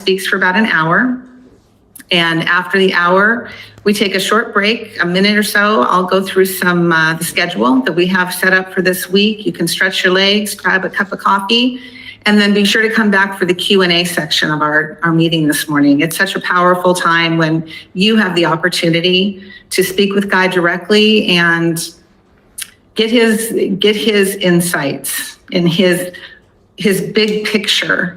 speaks for about an hour. And after the hour, we take a short break, a minute or so. I'll go through some the schedule that we have set up for this week. You can stretch your legs, grab a cup of coffee, and then be sure to come back for the Q&A section of our meeting this morning. It's such a powerful time when you have the opportunity to speak with Guy directly and get his insights and his big picture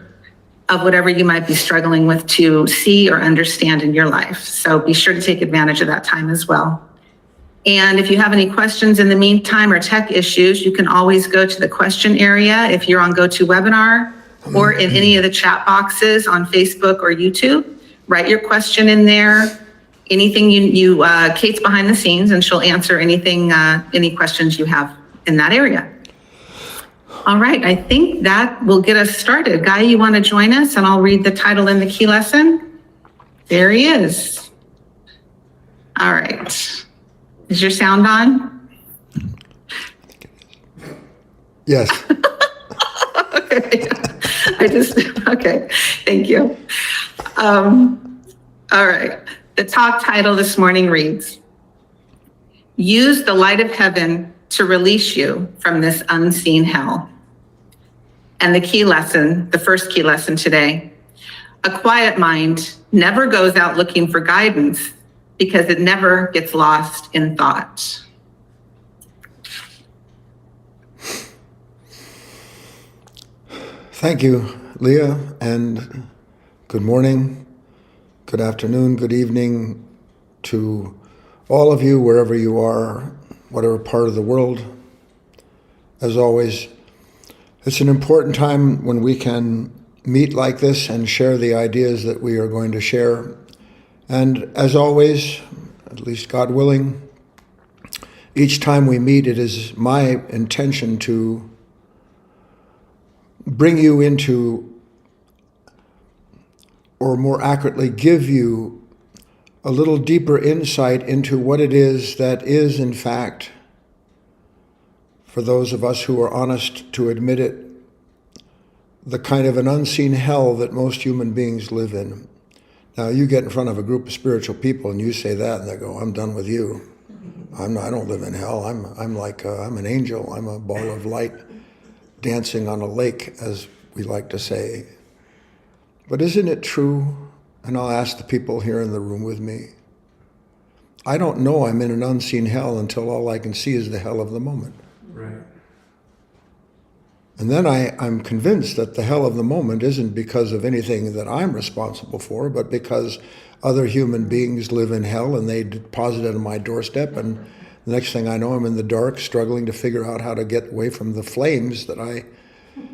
of whatever you might be struggling with to see or understand in your life. So be sure to take advantage of that time as well. And if you have any questions in the meantime or tech issues, you can always go to the question area if you're on GoToWebinar or in any of the chat boxes on Facebook or YouTube. Write your question in there. Anything Kate's behind the scenes and she'll answer any questions you have in that area. All right, I think that will get us started. Guy, you want to join us and I'll read the title and the key lesson? There he is. All right. Is your sound on? Yes. Okay. Okay, thank you. All right, the talk title this morning reads, Use the light of heaven to release you from this unseen hell. And the key lesson, the first key lesson today, a quiet mind never goes out looking for guidance because it never gets lost in thought. Thank you, Leah, and good morning, good afternoon, good evening to all of you, wherever you are, whatever part of the world. As always, it's an important time when we can meet like this and share the ideas that we are going to share. And as always, at least God willing, each time we meet, it is my intention to bring you into, or more accurately, give you a little deeper insight into what it is that is, in fact, for those of us who are honest to admit it, the kind of an unseen hell that most human beings live in. Now, you get in front of a group of spiritual people and you say that, and they go, I'm done with you. I don't live in hell. I'm an angel. I'm a ball of light dancing on a lake, as we like to say. But isn't it true? And I'll ask the people here in the room with me. I don't know I'm in an unseen hell until all I can see is the hell of the moment. Right. And then I'm convinced that the hell of the moment isn't because of anything that I'm responsible for, but because other human beings live in hell and they deposit it on my doorstep, and the next thing I know, I'm in the dark struggling to figure out how to get away from the flames that I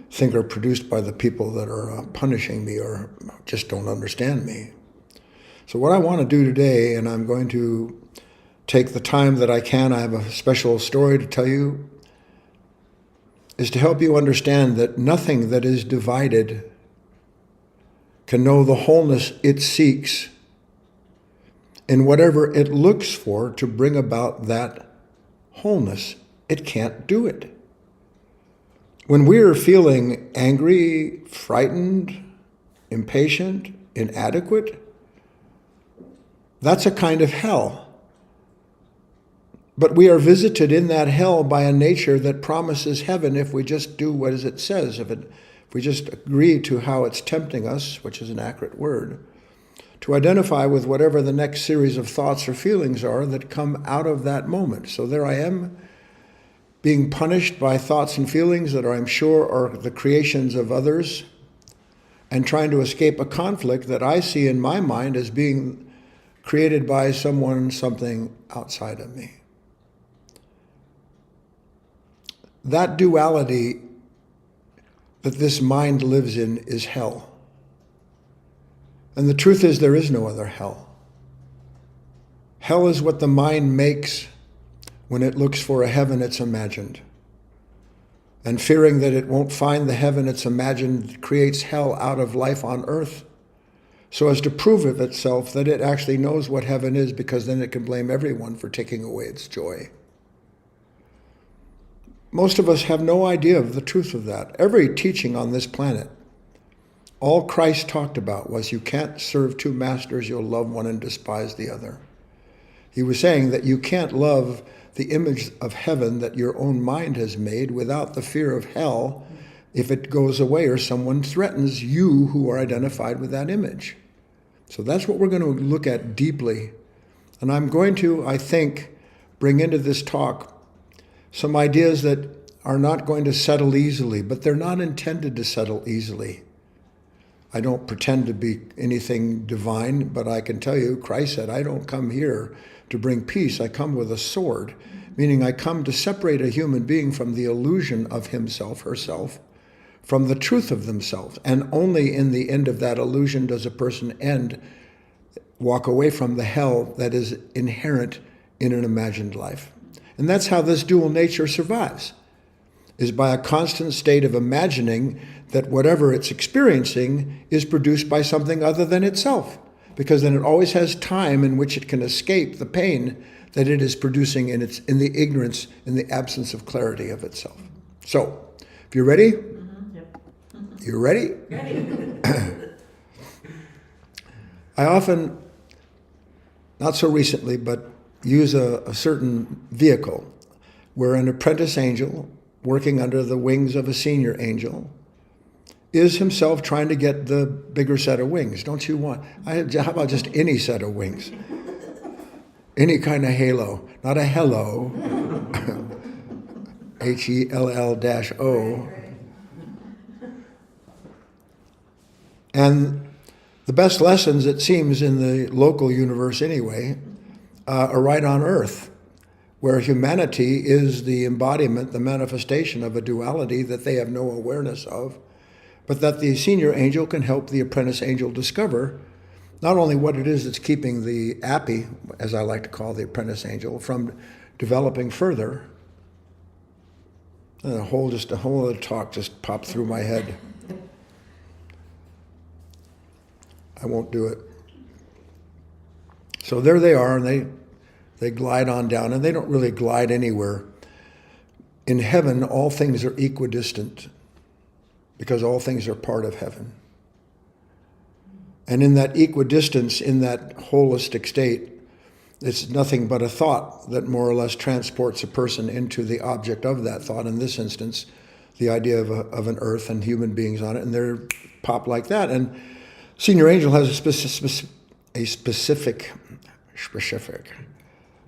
think are produced by the people that are punishing me or just don't understand me. So what I want to do today, and I'm going to take the time that I can, I have a special story to tell you, is to help you understand that nothing that is divided can know the wholeness it seeks in whatever it looks for to bring about that wholeness. It can't do it. When we're feeling angry, frightened, impatient, inadequate, that's a kind of hell. But we are visited in that hell by a nature that promises heaven if we just do what it says, if we just agree to how it's tempting us, which is an accurate word, to identify with whatever the next series of thoughts or feelings are that come out of that moment. So there I am, being punished by thoughts and feelings that I'm sure are the creations of others, and trying to escape a conflict that I see in my mind as being created by someone, something outside of me. That duality that this mind lives in is hell. And the truth is there is no other hell. Hell is what the mind makes when it looks for a heaven it's imagined. And fearing that it won't find the heaven it's imagined creates hell out of life on earth, so as to prove of itself that it actually knows what heaven is, because then it can blame everyone for taking away its joy. Most of us have no idea of the truth of that. Every teaching on this planet All Christ talked about was you can't serve two masters, you'll love one and despise the other. He was saying that you can't love the image of heaven that your own mind has made without the fear of hell if it goes away or someone threatens you who are identified with that image. So that's what we're going to look at deeply. And I'm going to, I think, bring into this talk some ideas that are not going to settle easily, but they're not intended to settle easily. I don't pretend to be anything divine, but I can tell you, Christ said, I don't come here to bring peace. I come with a sword, meaning I come to separate a human being from the illusion of himself, herself, from the truth of themselves. And only in the end of that illusion does a person walk away from the hell that is inherent in an imagined life. And that's how this dual nature survives, is by a constant state of imagining that whatever it's experiencing is produced by something other than itself, because then it always has time in which it can escape the pain that it is producing in the ignorance, in the absence of clarity of itself. So, if you're ready, you ready? Ready. I often, not so recently, but use a certain vehicle where an apprentice angel working under the wings of a senior angel is himself trying to get the bigger set of wings. Don't you want, how about just any set of wings? Any kind of halo, not a hello, HELL-O. And the best lessons, it seems, in the local universe anyway, are right on Earth, where humanity is the embodiment, the manifestation of a duality that they have no awareness of, but that the senior angel can help the apprentice angel discover not only what it is that's keeping the appy, as I like to call the apprentice angel, from developing further. And a whole other talk just popped through my head. I won't do it. So there they are, and they glide on down, and they don't really glide anywhere. In heaven, all things are equidistant, because all things are part of heaven. And in that equidistance, in that holistic state, it's nothing but a thought that more or less transports a person into the object of that thought. In this instance, the idea of an earth and human beings on it, and they're pop like that. And senior angel has a specific,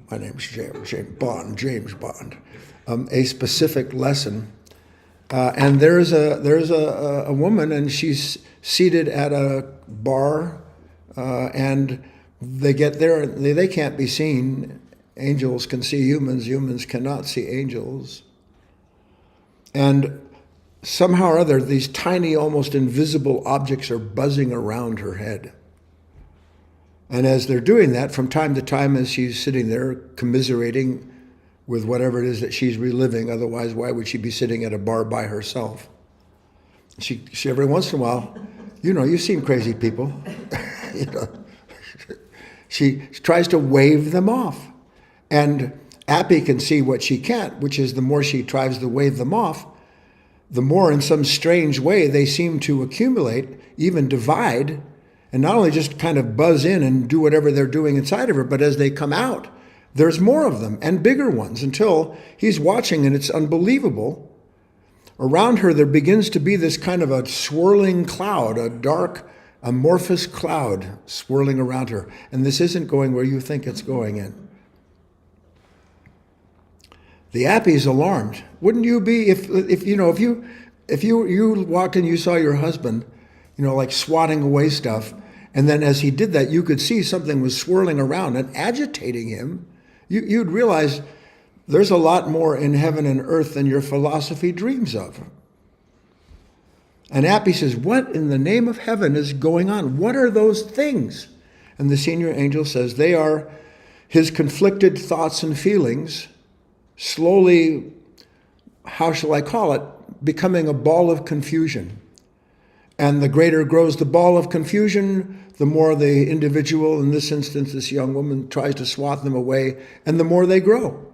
my name's James Bond, a specific lesson. And there's a woman, and she's seated at a bar, and they get there, they can't be seen. Angels can see humans, humans cannot see angels. And somehow or other, these tiny, almost invisible objects are buzzing around her head. And as they're doing that, from time to time, as she's sitting there commiserating with whatever it is that she's reliving, otherwise why would she be sitting at a bar by herself? She every once in a while, you've seen crazy people, she tries to wave them off. And Appy can see what she can't, which is the more she tries to wave them off, the more in some strange way they seem to accumulate, even divide, and not only just kind of buzz in and do whatever they're doing inside of her, but as they come out, there's more of them and bigger ones until he's watching, and it's unbelievable. Around her, there begins to be this kind of a swirling cloud, a dark, amorphous cloud swirling around her. And this isn't going where you think it's going in. The Appy's alarmed. Wouldn't you be if you walked and you saw your husband, like swatting away stuff, and then as he did that, you could see something was swirling around and agitating him. You'd realize there's a lot more in heaven and earth than your philosophy dreams of. And Appy says, what in the name of heaven is going on? What are those things? And the senior angel says, they are his conflicted thoughts and feelings, slowly, how shall I call it, becoming a ball of confusion. And the greater grows the ball of confusion, the more the individual, in this instance, this young woman, tries to swat them away, and the more they grow.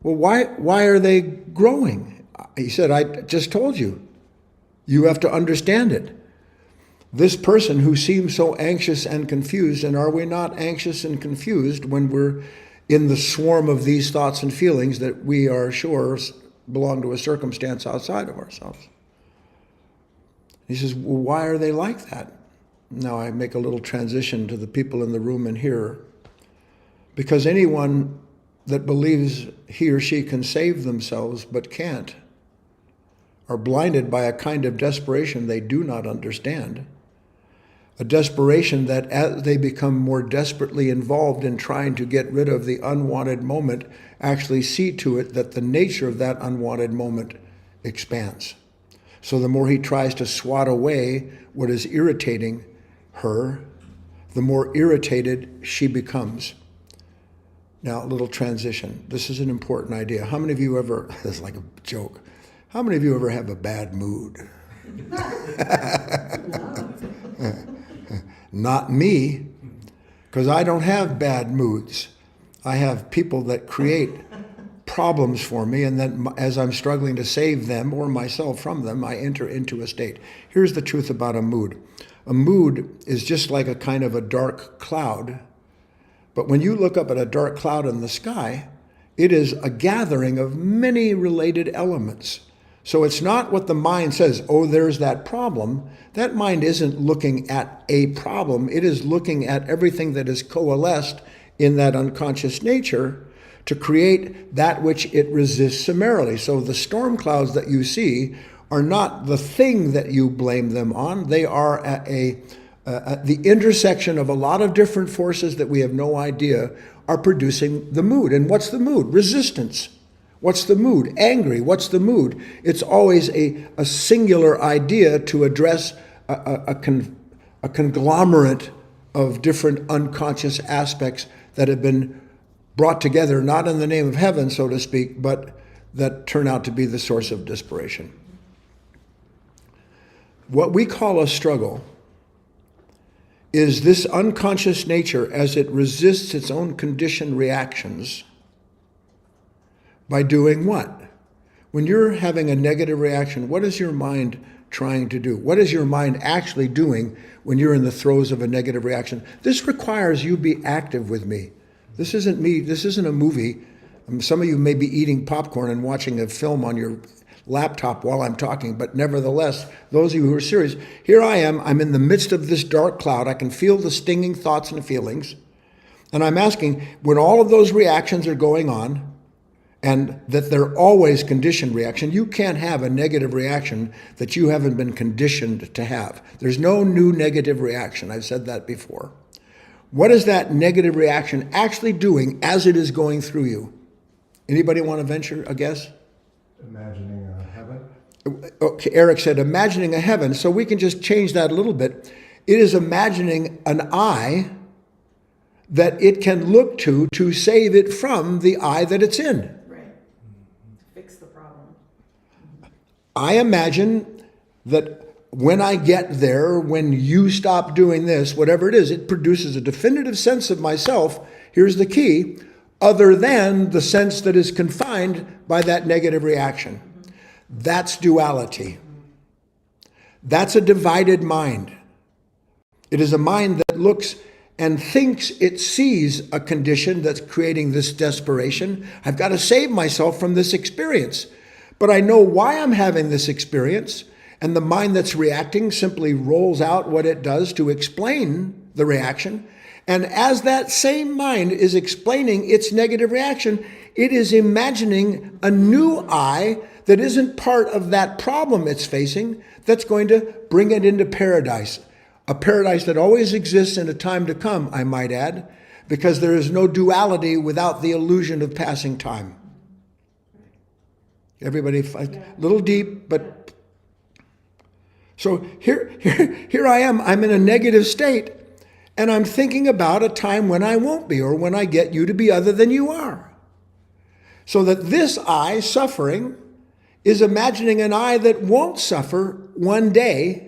Well, why are they growing? He said, I just told you. You have to understand it. This person who seems so anxious and confused, and are we not anxious and confused when we're in the swarm of these thoughts and feelings that we are sure belong to a circumstance outside of ourselves? He says, well, why are they like that? Now I make a little transition to the people in the room and here, because anyone that believes he or she can save themselves but can't are blinded by a kind of desperation they do not understand. A desperation that as they become more desperately involved in trying to get rid of the unwanted moment, actually see to it that the nature of that unwanted moment expands. So the more he tries to swat away what is irritating her, the more irritated she becomes. Now, a little transition. This is an important idea. How many of you ever, this is like a joke, how many of you ever have a bad mood? Not me, because I don't have bad moods. I have people that create problems for me, and then as I'm struggling to save them or myself from them, I enter into a state. Here's the truth about a mood. A mood is just like a kind of a dark cloud, but when you look up at a dark cloud in the sky, it is a gathering of many related elements. So it's not what the mind says, oh, there's that problem. That mind isn't looking at a problem. It is looking at everything that is coalesced in that unconscious nature to create that which it resists summarily. So the storm clouds that you see are not the thing that you blame them on. They are at the intersection of a lot of different forces that we have no idea are producing the mood. And what's the mood? Resistance. What's the mood? Angry. What's the mood? It's always a singular idea to address a conglomerate of different unconscious aspects that have been brought together, not in the name of heaven, so to speak, but that turn out to be the source of desperation. What we call a struggle is this unconscious nature as it resists its own conditioned reactions by doing what? When you're having a negative reaction, what is your mind trying to do? What is your mind actually doing when you're in the throes of a negative reaction? This requires you be active with me. This isn't me. This isn't a movie. Some of you may be eating popcorn and watching a film on your laptop while I'm talking, but nevertheless, those of you who are serious, here I am. I'm in the midst of this dark cloud. I can feel the stinging thoughts and feelings. And I'm asking, when all of those reactions are going on, and that they're always conditioned reaction. You can't have a negative reaction that you haven't been conditioned to have. There's no new negative reaction. I've said that before. What is that negative reaction actually doing as it is going through you? Anybody want to venture a guess? Imagining a heaven. Okay, Eric said imagining a heaven. So we can just change that a little bit. It is imagining an I that it can look to save it from the I that it's in. Fix the problem. I imagine that when I get there, when you stop doing this, whatever it is, it produces a definitive sense of myself. Here's the key, other than the sense that is confined by that negative reaction. That's duality. That's a divided mind. It is a mind that looks and thinks it sees a condition that's creating this desperation. I've got to save myself from this experience. But I know why I'm having this experience, and the mind that's reacting simply rolls out what it does to explain the reaction. And as that same mind is explaining its negative reaction, it is imagining a new I that isn't part of that problem it's facing that's going to bring it into paradise. A paradise that always exists in a time to come, I might add, because there is no duality without the illusion of passing time. Everybody, a little deep, but... So here I am, I'm in a negative state, and I'm thinking about a time when I won't be, or when I get you to be other than you are. So that this I, suffering, is imagining an I that won't suffer one day,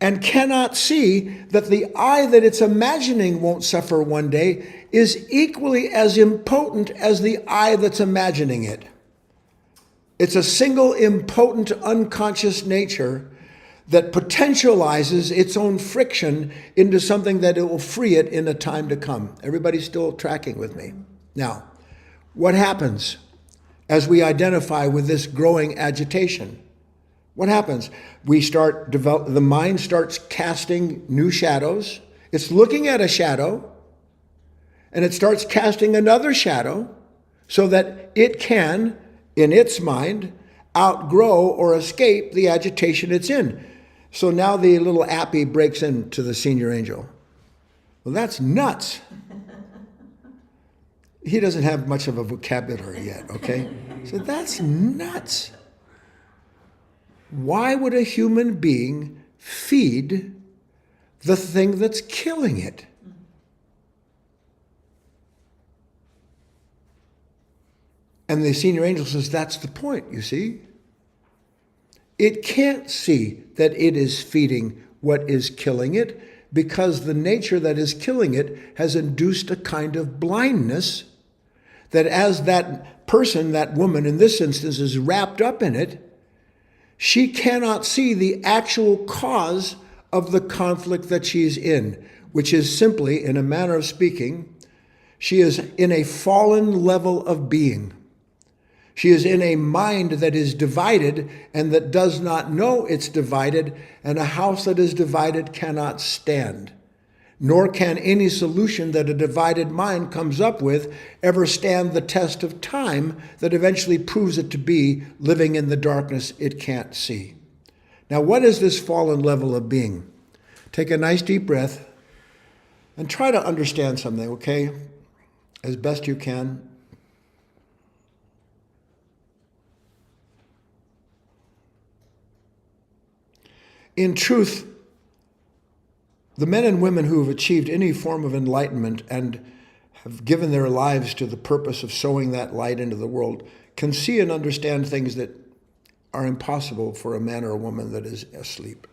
and cannot see that the I that it's imagining won't suffer one day is equally as impotent as the I that's imagining it. It's a single impotent unconscious nature that potentializes its own friction into something that it will free it in a time to come. Everybody still tracking with me? Now, what happens as we identify with this growing agitation? What happens? The mind starts casting new shadows. It's looking at a shadow, and it starts casting another shadow so that it can, in its mind, outgrow or escape the agitation it's in. So now the little appy breaks into the senior angel. Well, that's nuts. He doesn't have much of a vocabulary yet, okay? So that's nuts. Why would a human being feed the thing that's killing it? And the senior angel says, that's the point, you see? It can't see that it is feeding what is killing it because the nature that is killing it has induced a kind of blindness that as that person, that woman in this instance, is wrapped up in it, she cannot see the actual cause of the conflict that she's in, which is simply, in a manner of speaking, she is in a fallen level of being. She is in a mind that is divided and that does not know it's divided, and a house that is divided cannot stand. Nor can any solution that a divided mind comes up with ever stand the test of time that eventually proves it to be living in the darkness it can't see. Now, what is this fallen level of being? Take a nice deep breath and try to understand something, okay? As best you can. In truth, the men and women who have achieved any form of enlightenment and have given their lives to the purpose of sowing that light into the world can see and understand things that are impossible for a man or a woman that is asleep.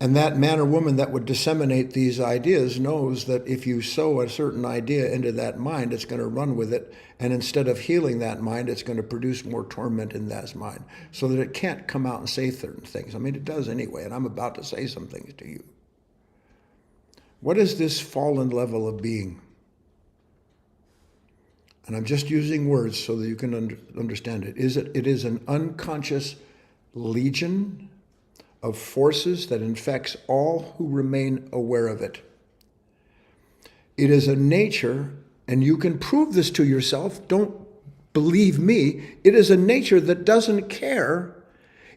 And that man or woman that would disseminate these ideas knows that if you sow a certain idea into that mind, it's going to run with it. And instead of healing that mind, it's going to produce more torment in that mind so that it can't come out and say certain things. I mean, it does anyway, and I'm about to say some things to you. What is this fallen level of being? And I'm just using words so that you can understand it. It is an unconscious legion of forces that infects all who remain aware of it. It is a nature, and you can prove this to yourself, don't believe me, it is a nature that doesn't care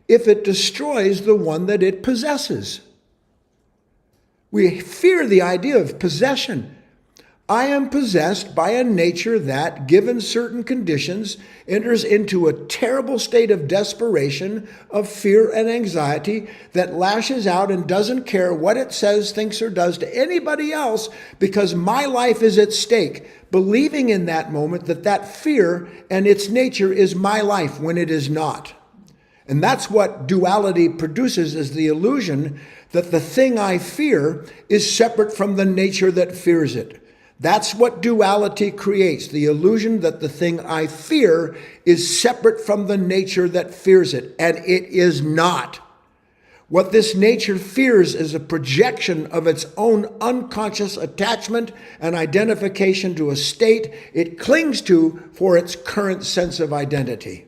if it destroys the one that it possesses. We fear the idea of possession. I am possessed by a nature that, given certain conditions, enters into a terrible state of desperation, of fear and anxiety that lashes out and doesn't care what it says, thinks, or does to anybody else because my life is at stake, believing in that moment that that fear and its nature is my life when it is not. And that's what duality produces, is the illusion that the thing I fear is separate from the nature that fears it. That's what duality creates, the illusion that the thing I fear is separate from the nature that fears it, and it is not. What this nature fears is a projection of its own unconscious attachment and identification to a state it clings to for its current sense of identity.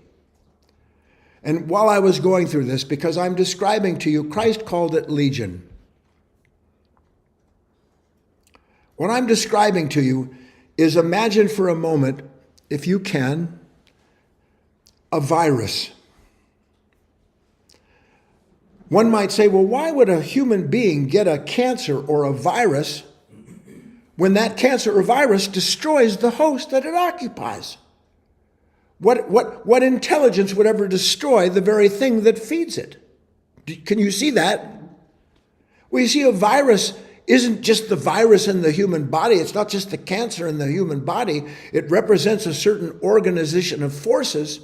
And while I was going through this, because I'm describing to you, Christ called it legion. What I'm describing to you is, imagine for a moment, if you can, a virus. One might say, well, why would a human being get a cancer or a virus when that cancer or virus destroys the host that it occupies? What intelligence would ever destroy the very thing that feeds it? Can you see that? Well, you see, a virus isn't just the virus in the human body. It's not just the cancer in the human body. It represents a certain organization of forces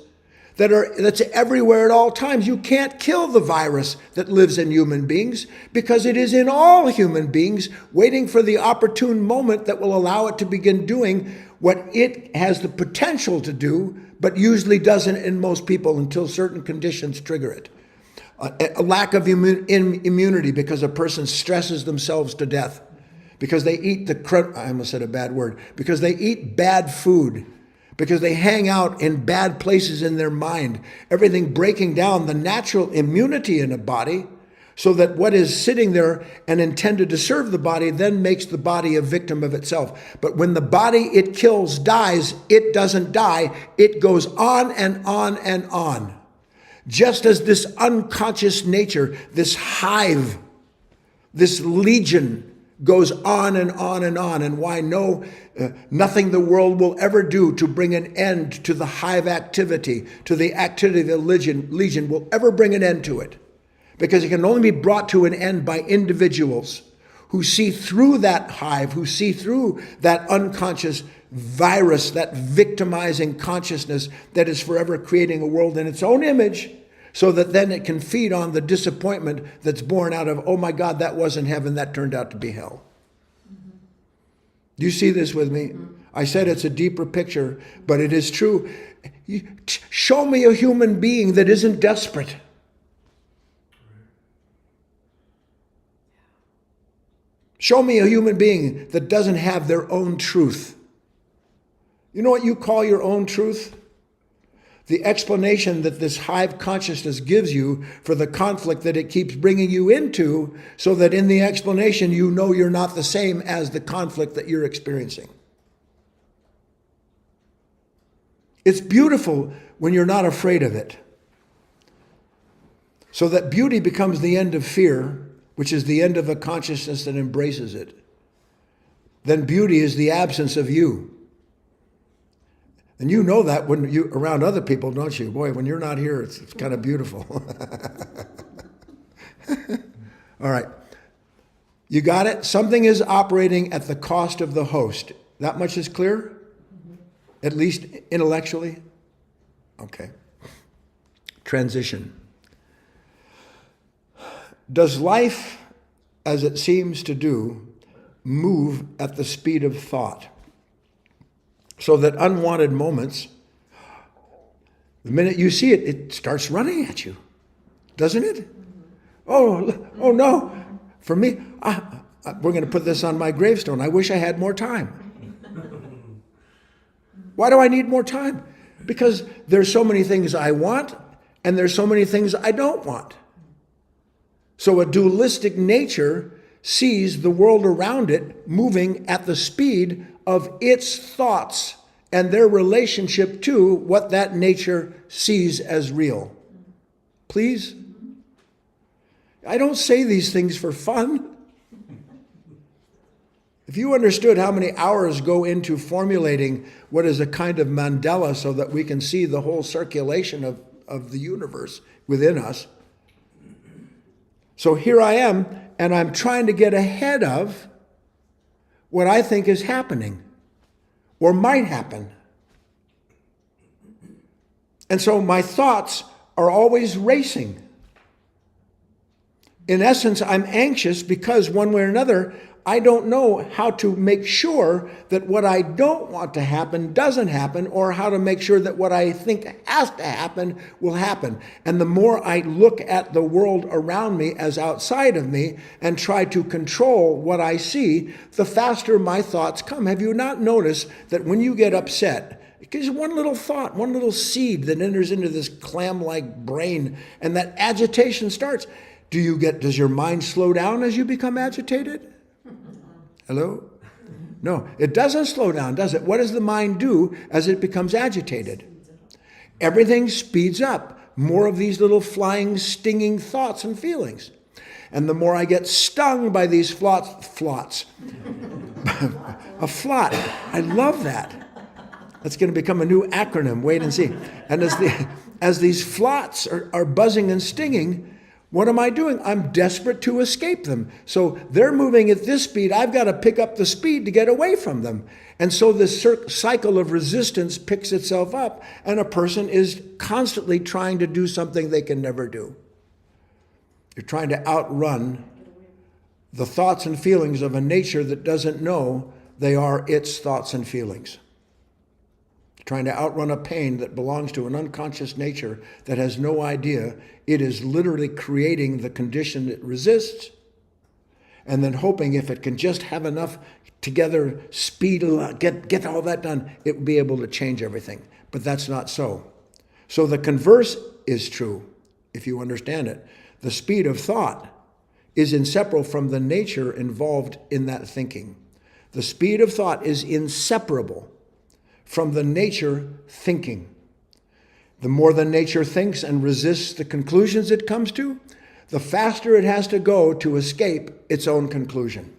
that's everywhere at all times. You can't kill the virus that lives in human beings because it is in all human beings, waiting for the opportune moment that will allow it to begin doing what it has the potential to do, but usually doesn't in most people until certain conditions trigger it. A lack of immunity because a person stresses themselves to death, because they eat I almost said a bad word, because they eat bad food, because they hang out in bad places in their mind, everything breaking down the natural immunity in a body, so that what is sitting there and intended to serve the body then makes the body a victim of itself. But when the body it kills dies, it doesn't die. It goes on and on and on. Just as this unconscious nature, this hive, this legion goes on and on and on. And why nothing the world will ever do to bring an end to the hive activity, to the activity of the legion will ever bring an end to it. Because it can only be brought to an end by individuals who see through that hive, who see through that unconscious virus, that victimizing consciousness that is forever creating a world in its own image, so that then it can feed on the disappointment that's born out of, oh my God, that wasn't heaven, that turned out to be hell. Do you see this with me? I said it's a deeper picture, but it is true. Show me a human being that isn't desperate. Show me a human being that doesn't have their own truth. You know what you call your own truth? The explanation that this hive consciousness gives you for the conflict that it keeps bringing you into, so that in the explanation you know you're not the same as the conflict that you're experiencing. It's beautiful when you're not afraid of it. So that beauty becomes the end of fear, which is the end of a consciousness that embraces it. Then beauty is the absence of you. And you know that when you're around other people, don't you? Boy, when you're not here, it's kind of beautiful. All right. You got it? Something is operating at the cost of the host. That much is clear? At least intellectually? Okay. Transition. Does life, as it seems to do, move at the speed of thought? So that unwanted moments, the minute you see it, it starts running at you, doesn't it? Oh no. For me, we're going to put this on my gravestone. I wish I had more time. Why do I need more time? Because there's so many things I want, and there's so many things I don't want. So a dualistic nature sees the world around it moving at the speed of its thoughts and their relationship to what that nature sees as real. Please? I don't say these things for fun. If you understood how many hours go into formulating what is a kind of mandala so that we can see the whole circulation of the universe within us. So here I am, and I'm trying to get ahead of what I think is happening or might happen. And so my thoughts are always racing. In essence, I'm anxious because one way or another, I don't know how to make sure that what I don't want to happen doesn't happen, or how to make sure that what I think has to happen will happen. And the more I look at the world around me as outside of me and try to control what I see, the faster my thoughts come. Have you not noticed that when you get upset, because one little thought, one little seed that enters into this clam-like brain, and that agitation starts, does your mind slow down as you become agitated? Hello? No, it doesn't slow down, does it? What does the mind do as it becomes agitated? Everything speeds up. More of these little flying, stinging thoughts and feelings. And the more I get stung by these flots. A flot. I love that. That's going to become a new acronym. Wait and see. And as these flots are buzzing and stinging, what am I doing? I'm desperate to escape them. So they're moving at this speed. I've got to pick up the speed to get away from them. And so this cycle of resistance picks itself up, and a person is constantly trying to do something they can never do. You're trying to outrun the thoughts and feelings of a nature that doesn't know they are its thoughts and feelings. trying to outrun a pain that belongs to an unconscious nature that has no idea it is literally creating the condition it resists, and then hoping if it can just have enough together, speed, get all that done, it will be able to change everything. But that's not so. So the converse is true, if you understand it. The speed of thought is inseparable from the nature involved in that thinking. The speed of thought is inseparable from the nature thinking. The more the nature thinks and resists the conclusions it comes to, the faster it has to go to escape its own conclusion.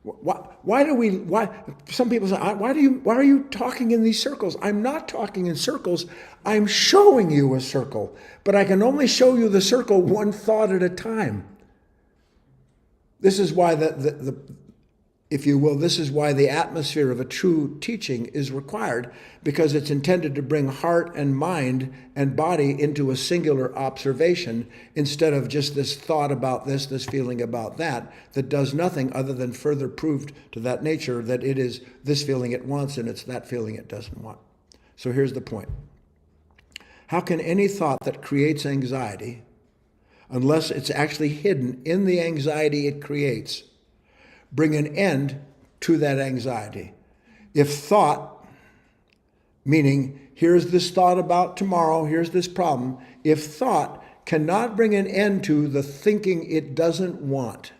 Some people say, why are you talking in these circles? I'm not talking in circles. I'm showing you a circle, but I can only show you the circle one thought at a time. This is why if you will, this is why the atmosphere of a true teaching is required, because it's intended to bring heart and mind and body into a singular observation instead of just this thought about this feeling about that does nothing other than further prove to that nature that it is this feeling it wants and it's that feeling it doesn't want. So here's the point. How can any thought that creates anxiety, unless it's actually hidden in the anxiety it creates, bring an end to that anxiety? If thought, meaning here's this thought about tomorrow, here's this problem, if thought cannot bring an end to the thinking it doesn't want,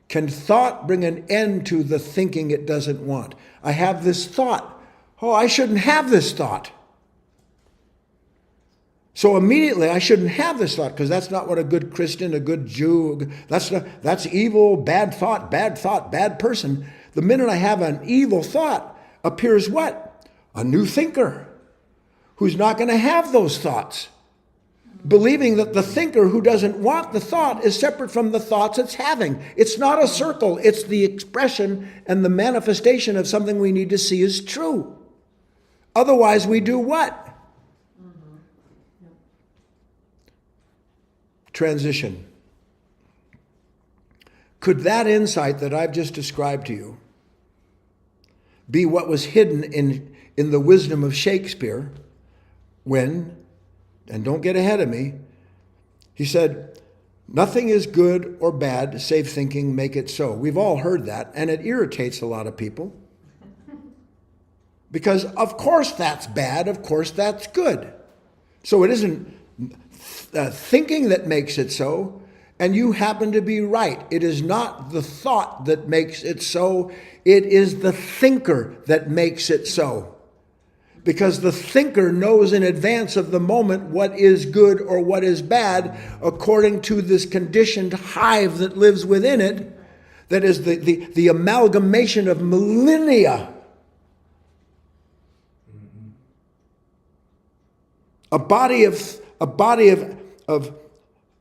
can thought bring an end to the thinking it doesn't want? I have this thought. Oh, I shouldn't have this thought. So immediately I shouldn't have this thought, because that's not what a good Christian, a good Jew, that's evil, bad thought, bad person. The minute I have an evil thought, appears what? A new thinker who's not going to have those thoughts, believing that the thinker who doesn't want the thought is separate from the thoughts it's having. It's not a circle. It's the expression and the manifestation of something we need to see as true. Otherwise, we do what? Transition. Could that insight that I've just described to you be what was hidden in the wisdom of Shakespeare when, and don't get ahead of me, he said, nothing is good or bad save thinking make it so. We've all heard that, and it irritates a lot of people. Because of course that's bad, of course that's good. So it isn't thinking that makes it so, and you happen to be right. It is not the thought that makes it so, it is the thinker that makes it so. Because the thinker knows in advance of the moment what is good or what is bad, according to this conditioned hive that lives within it, that is the amalgamation of millennia. A body of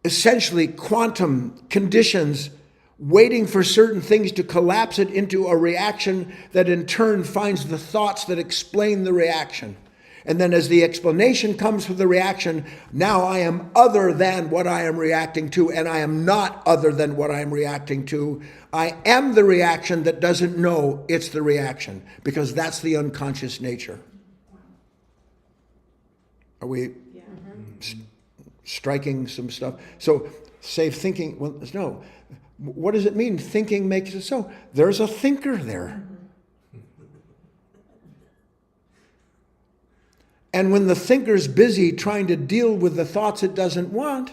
essentially quantum conditions waiting for certain things to collapse it into a reaction that in turn finds the thoughts that explain the reaction. And then as the explanation comes for the reaction, now I am other than what I am reacting to, and I am not other than what I am reacting to. I am the reaction that doesn't know it's the reaction, because that's the unconscious nature. Are we striking some stuff? So, safe thinking, well, no. What does it mean? Thinking makes it so. There's a thinker there. And when the thinker's busy trying to deal with the thoughts it doesn't want,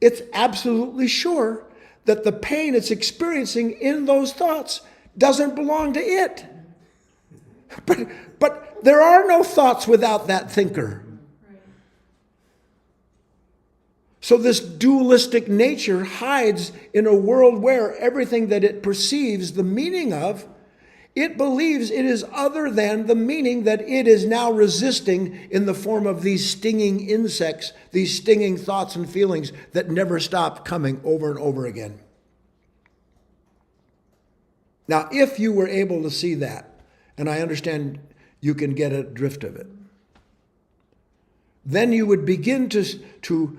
it's absolutely sure that the pain it's experiencing in those thoughts doesn't belong to it. But there are no thoughts without that thinker. So this dualistic nature hides in a world where everything that it perceives the meaning of, it believes it is other than the meaning that it is now resisting in the form of these stinging insects, these stinging thoughts and feelings that never stop coming over and over again. Now, if you were able to see that, and I understand you can get a drift of it, then you would begin to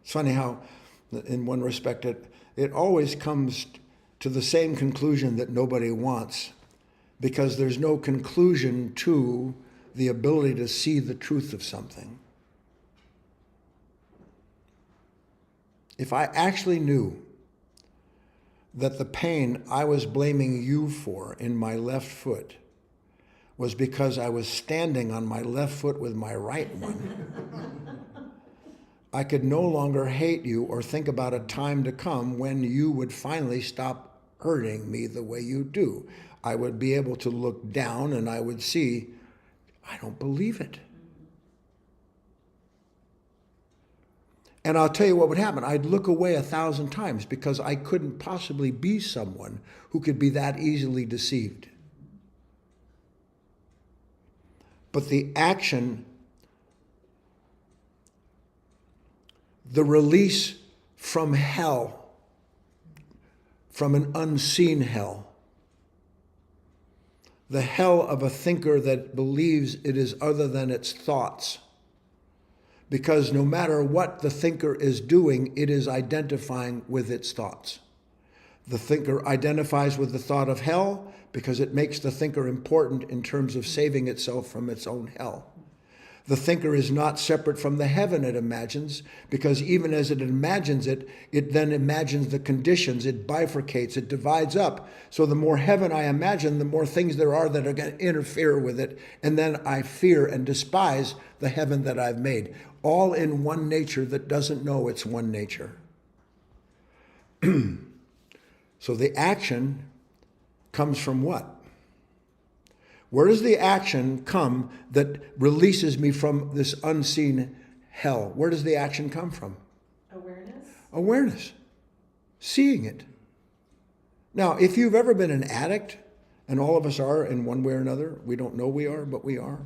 it's funny how, in one respect, it always comes to the same conclusion that nobody wants, because there's no conclusion to the ability to see the truth of something. If I actually knew that the pain I was blaming you for in my left foot was because I was standing on my left foot with my right one, I could no longer hate you or think about a time to come when you would finally stop hurting me the way you do. I would be able to look down and I would see, I don't believe it. And I'll tell you what would happen. I'd look away 1,000 times because I couldn't possibly be someone who could be that easily deceived. But the action, the release from hell, from an unseen hell, the hell of a thinker that believes it is other than its thoughts. Because no matter what the thinker is doing, it is identifying with its thoughts. The thinker identifies with the thought of hell because it makes the thinker important in terms of saving itself from its own hell. The thinker is not separate from the heaven it imagines, because even as it imagines it, it then imagines the conditions, it bifurcates, it divides up. So the more heaven I imagine, the more things there are that are going to interfere with it, and then I fear and despise the heaven that I've made, all in one nature that doesn't know it's one nature. So the action comes from what? Where does the action come that releases me from this unseen hell? Where does the action come from? Awareness? Awareness. Seeing it. Now, if you've ever been an addict, and all of us are in one way or another, we don't know we are, but we are.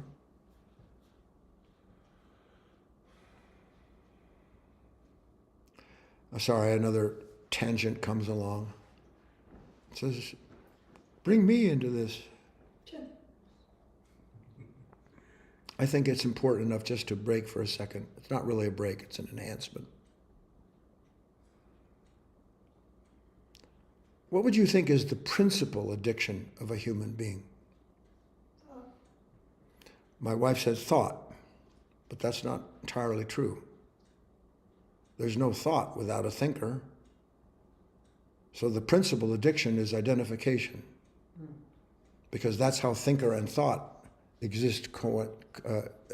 Sorry, another tangent comes along. It says, bring me into this. I think it's important enough just to break for a second. It's not really a break, it's an enhancement. What would you think is the principal addiction of a human being? My wife says thought, but that's not entirely true. There's no thought without a thinker. So the principal addiction is identification, because that's how thinker and thought exist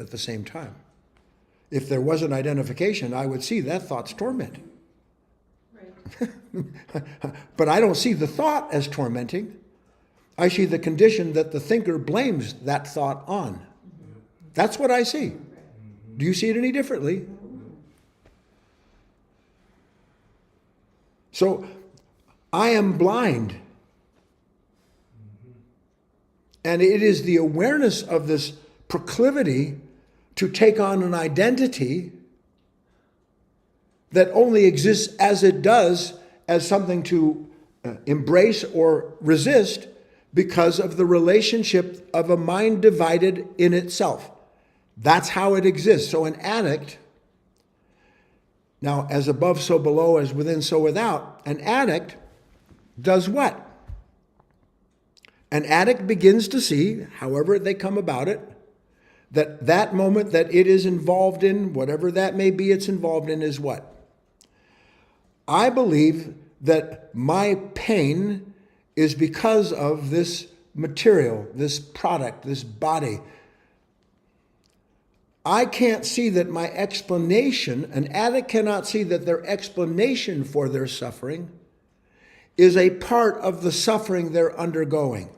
at the same time. If there wasn't identification, I would see that thought's torment. Right. But I don't see the thought as tormenting. I see the condition that the thinker blames that thought on. That's what I see. Do you see it any differently? So I am blind. And it is the awareness of this proclivity to take on an identity that only exists as it does, as something to embrace or resist, because of the relationship of a mind divided in itself. That's how it exists. So an addict, now as above so below, as within so without, an addict does what? An addict begins to see, however they come about it, that that moment that it is involved in, whatever that may be it's involved in, is what? I believe that my pain is because of this material, this product, this body. I can't see that my explanation, an addict cannot see that their explanation for their suffering is a part of the suffering they're undergoing.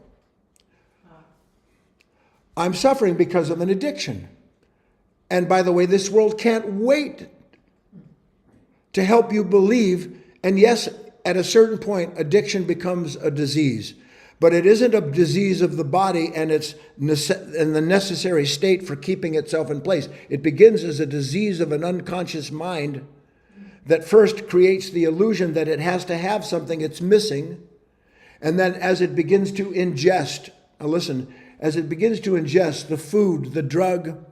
I'm suffering because of an addiction. And by the way, this world can't wait to help you believe. And yes, at a certain point, addiction becomes a disease. But it isn't a disease of the body and the necessary state for keeping itself in place. It begins as a disease of an unconscious mind that first creates the illusion that it has to have something it's missing. And then as it begins to ingest, now listen, as it begins to ingest the food, the drug,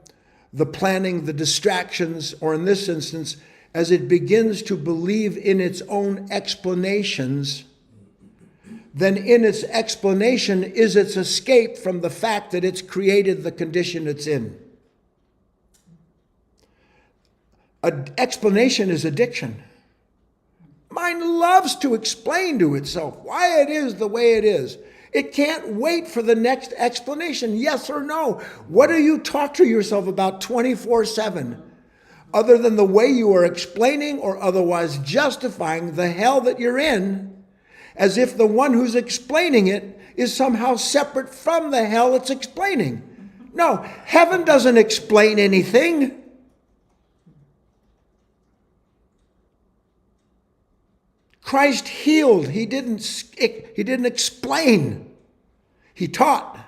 the planning, the distractions, or in this instance, as it begins to believe in its own explanations, then in its explanation is its escape from the fact that it's created the condition it's in. An explanation is addiction. Mind loves to explain to itself why it is the way it is. It can't wait for the next explanation, yes or no. What do you talk to yourself about 24/7? Other than the way you are explaining or otherwise justifying the hell that you're in, as if the one who's explaining it is somehow separate from the hell it's explaining. No, heaven doesn't explain anything. Christ healed. He didn't explain. He taught.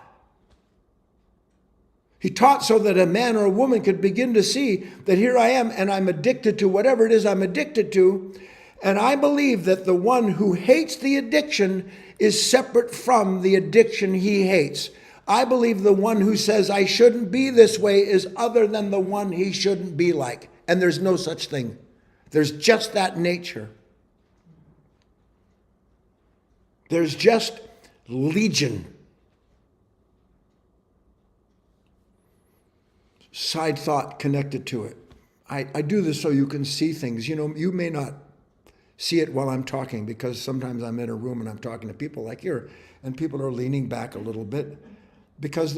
He taught so that a man or a woman could begin to see that here I am and I'm addicted to whatever it is I'm addicted to. And I believe that the one who hates the addiction is separate from the addiction he hates. I believe the one who says I shouldn't be this way is other than the one he shouldn't be like. And there's no such thing. There's just that nature. There's just legion. Side thought connected to it. I do this so you can see things. You know, you may not see it while I'm talking because sometimes I'm in a room and I'm talking to people like here, and people are leaning back a little bit because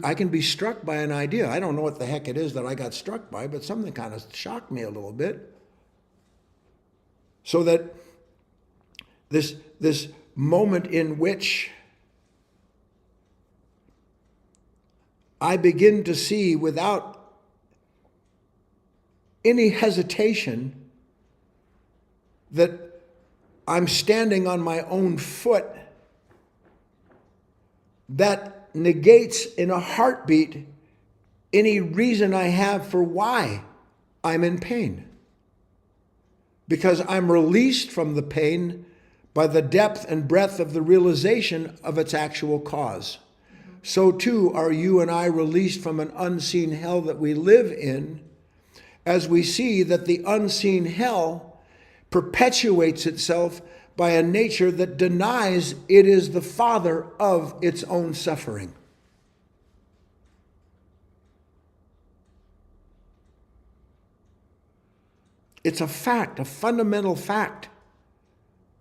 I can be struck by an idea. I don't know what the heck it is that I got struck by, but something kind of shocked me a little bit. So that this moment in which I begin to see without any hesitation that I'm standing on my own foot, that negates in a heartbeat any reason I have for why I'm in pain. Because I'm released from the pain by the depth and breadth of the realization of its actual cause. So too are you and I released from an unseen hell that we live in, as we see that the unseen hell perpetuates itself by a nature that denies it is the father of its own suffering. It's a fact, a fundamental fact,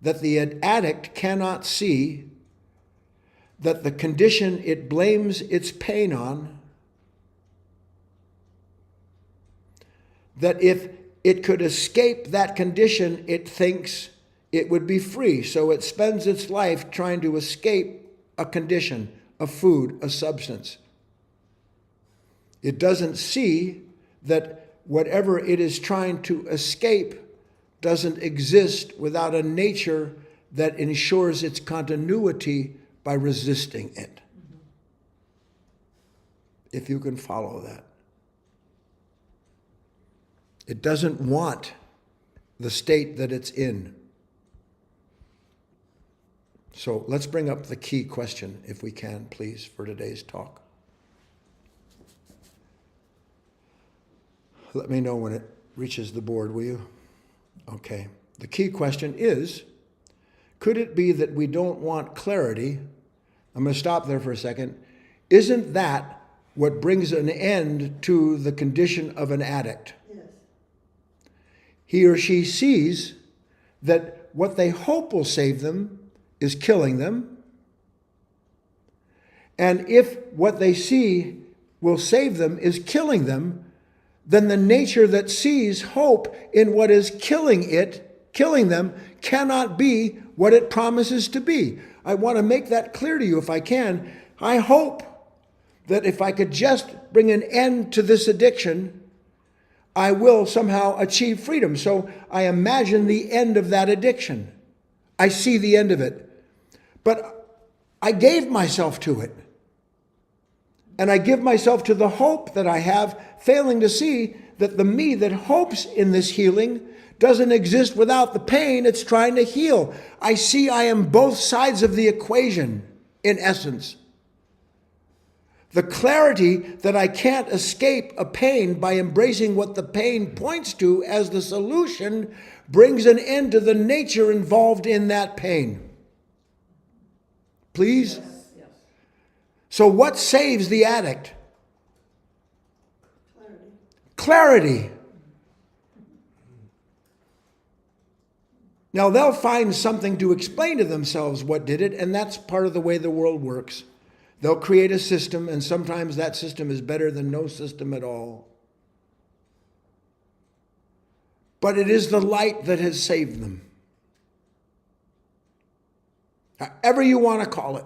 that the addict cannot see that the condition it blames its pain on, that if it could escape that condition, it thinks it would be free. So it spends its life trying to escape a condition, a food, a substance. It doesn't see that whatever it is trying to escape doesn't exist without a nature that ensures its continuity by resisting it. If you can follow that. It doesn't want the state that it's in. So let's bring up the key question, if we can, please, for today's talk. Let me know when it reaches the board, will you? Okay. The key question is, could it be that we don't want clarity? I'm going to stop there for a second. Isn't that what brings an end to the condition of an addict? Yes. He or she sees that what they hope will save them is killing them. And if what they see will save them is killing them, then the nature that sees hope in what is killing them, cannot be what it promises to be. I want to make that clear to you if I can. I hope that if I could just bring an end to this addiction, I will somehow achieve freedom. So I imagine the end of that addiction. I see the end of it. But I gave myself to it. And I give myself to the hope that I have, failing to see that the me that hopes in this healing doesn't exist without the pain it's trying to heal. I see I am both sides of the equation, in essence. The clarity that I can't escape a pain by embracing what the pain points to as the solution brings an end to the nature involved in that pain. Please? Yes. So what saves the addict? Clarity. Now, they'll find something to explain to themselves what did it, and that's part of the way the world works. They'll create a system, and sometimes that system is better than no system at all. But it is the light that has saved them. However you want to call it.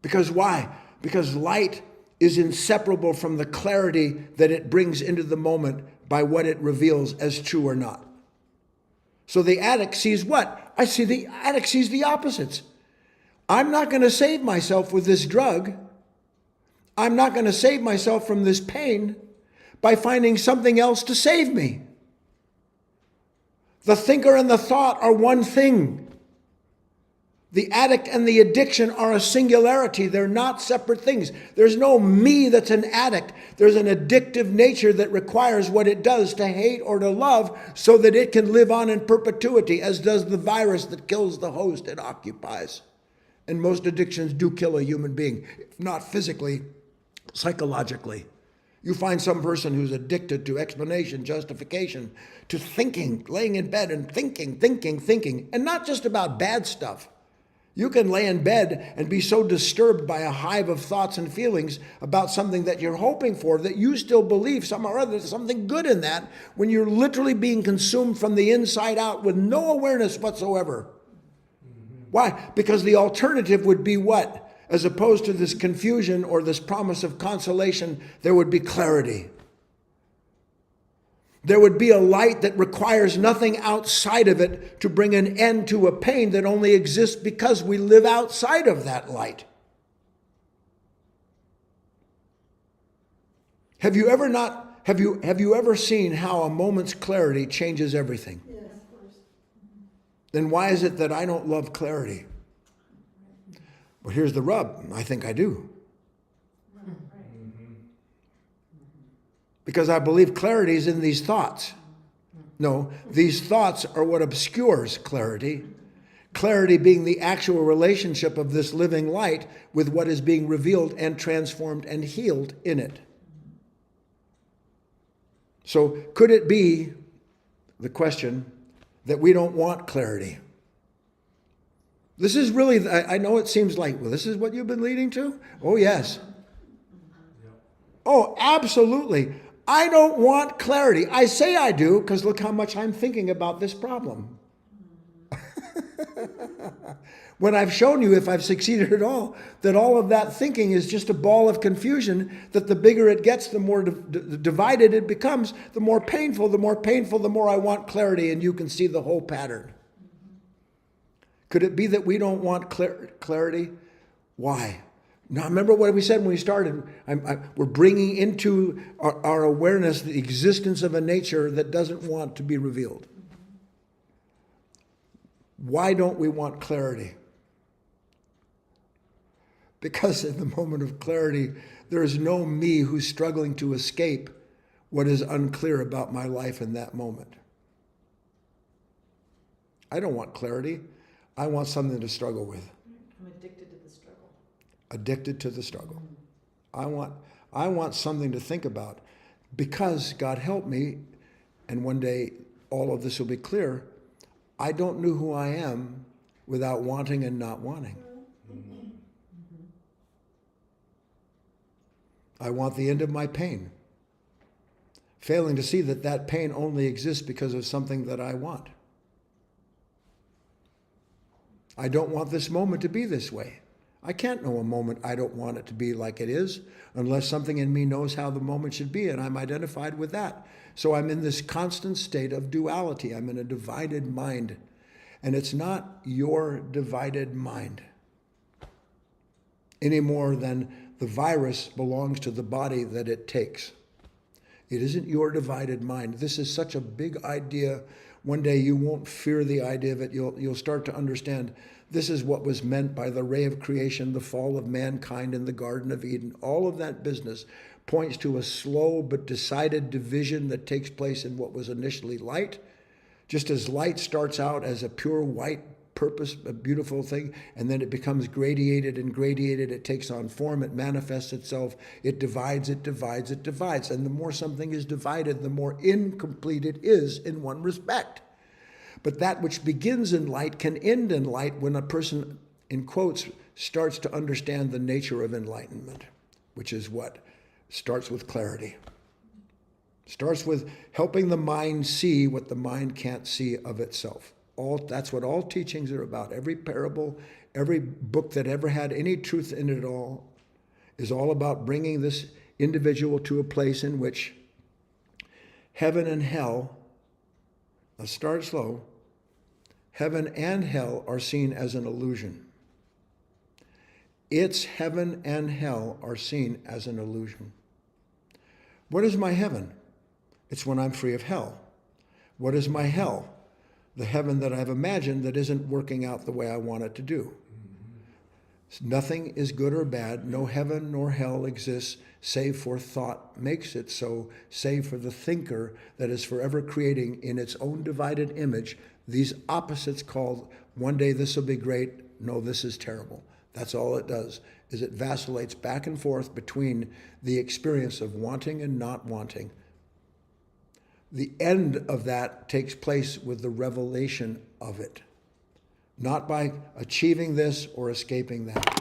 Because why? Because light is inseparable from the clarity that it brings into the moment by what it reveals as true or not. So the addict sees what? The addict sees the opposites. I'm not going to save myself with this drug. I'm not going to save myself from this pain by finding something else to save me. The thinker and the thought are one thing. The addict and the addiction are a singularity. They're not separate things. There's no me that's an addict. There's an addictive nature that requires what it does to hate or to love so that it can live on in perpetuity, as does the virus that kills the host it occupies. And most addictions do kill a human being, if not physically, psychologically. You find some person who's addicted to explanation, justification, to thinking, laying in bed and thinking, and not just about bad stuff. You can lay in bed and be so disturbed by a hive of thoughts and feelings about something that you're hoping for that you still believe somehow or other there's something good in that when you're literally being consumed from the inside out with no awareness whatsoever. Why? Because the alternative would be what? As opposed to this confusion or this promise of consolation, there would be clarity. There would be a light that requires nothing outside of it to bring an end to a pain that only exists because we live outside of that light. Have you ever seen how a moment's clarity changes everything? Yes, of course. Then why is it that I don't love clarity? Well, here's the rub. I think I do. Because I believe clarity is in these thoughts. No, these thoughts are what obscures clarity. Clarity being the actual relationship of this living light with what is being revealed and transformed and healed in it. So could it be, the question, that we don't want clarity? This is really, I know it seems like, well, this is what you've been leading to? Oh, yes. Oh, absolutely. I don't want clarity. I say I do because look how much I'm thinking about this problem. When I've shown you, if I've succeeded at all, that all of that thinking is just a ball of confusion, that the bigger it gets, the more divided it becomes, the more painful, the more I want clarity, and you can see the whole pattern. Could it be that we don't want clarity? Why? Now, remember what we said when we started. We're bringing into our awareness the existence of a nature that doesn't want to be revealed. Why don't we want clarity? Because in the moment of clarity, there is no me who's struggling to escape what is unclear about my life in that moment. I don't want clarity. I want something to struggle with. I'm addicted to the struggle. Addicted to the struggle. I want something to think about because, God help me, and one day all of this will be clear, I don't know who I am without wanting and not wanting. I want the end of my pain, failing to see that that pain only exists because of something that I want. I don't want this moment to be this way. I can't know a moment I don't want it to be like it is unless something in me knows how the moment should be, and I'm identified with that. So I'm in this constant state of duality. I'm in a divided mind. And it's not your divided mind any more than the virus belongs to the body that it takes. It isn't your divided mind. This is such a big idea. One day you won't fear the idea of it. You'll start to understand this is what was meant by the ray of creation, the fall of mankind in the Garden of Eden. All of that business points to a slow but decided division that takes place in what was initially light Just as light starts out as a pure white purpose, a beautiful thing, and then it becomes gradiated and gradiated, it takes on form, it manifests itself, it divides, it divides, it divides. And the more something is divided, the more incomplete it is in one respect. But that which begins in light can end in light when a person, in quotes, starts to understand the nature of enlightenment, which is what? Starts with clarity. Starts with helping the mind see what the mind can't see of itself. That's what all teachings are about. Every parable, every book that ever had any truth in it at all is all about bringing this individual to a place in which heaven and hell, let's start slow, heaven and hell are seen as an illusion. It's heaven and hell are seen as an illusion. What is my heaven? It's when I'm free of hell. What is my hell? The heaven that I've imagined that isn't working out the way I want it to do. Nothing is good or bad. No heaven nor hell exists save for thought makes it so, save for the thinker that is forever creating in its own divided image these opposites called, one day this will be great, no, this is terrible. That's all it does, is it vacillates back and forth between the experience of wanting and not wanting. The end of that takes place with the revelation of it, not by achieving this or escaping that.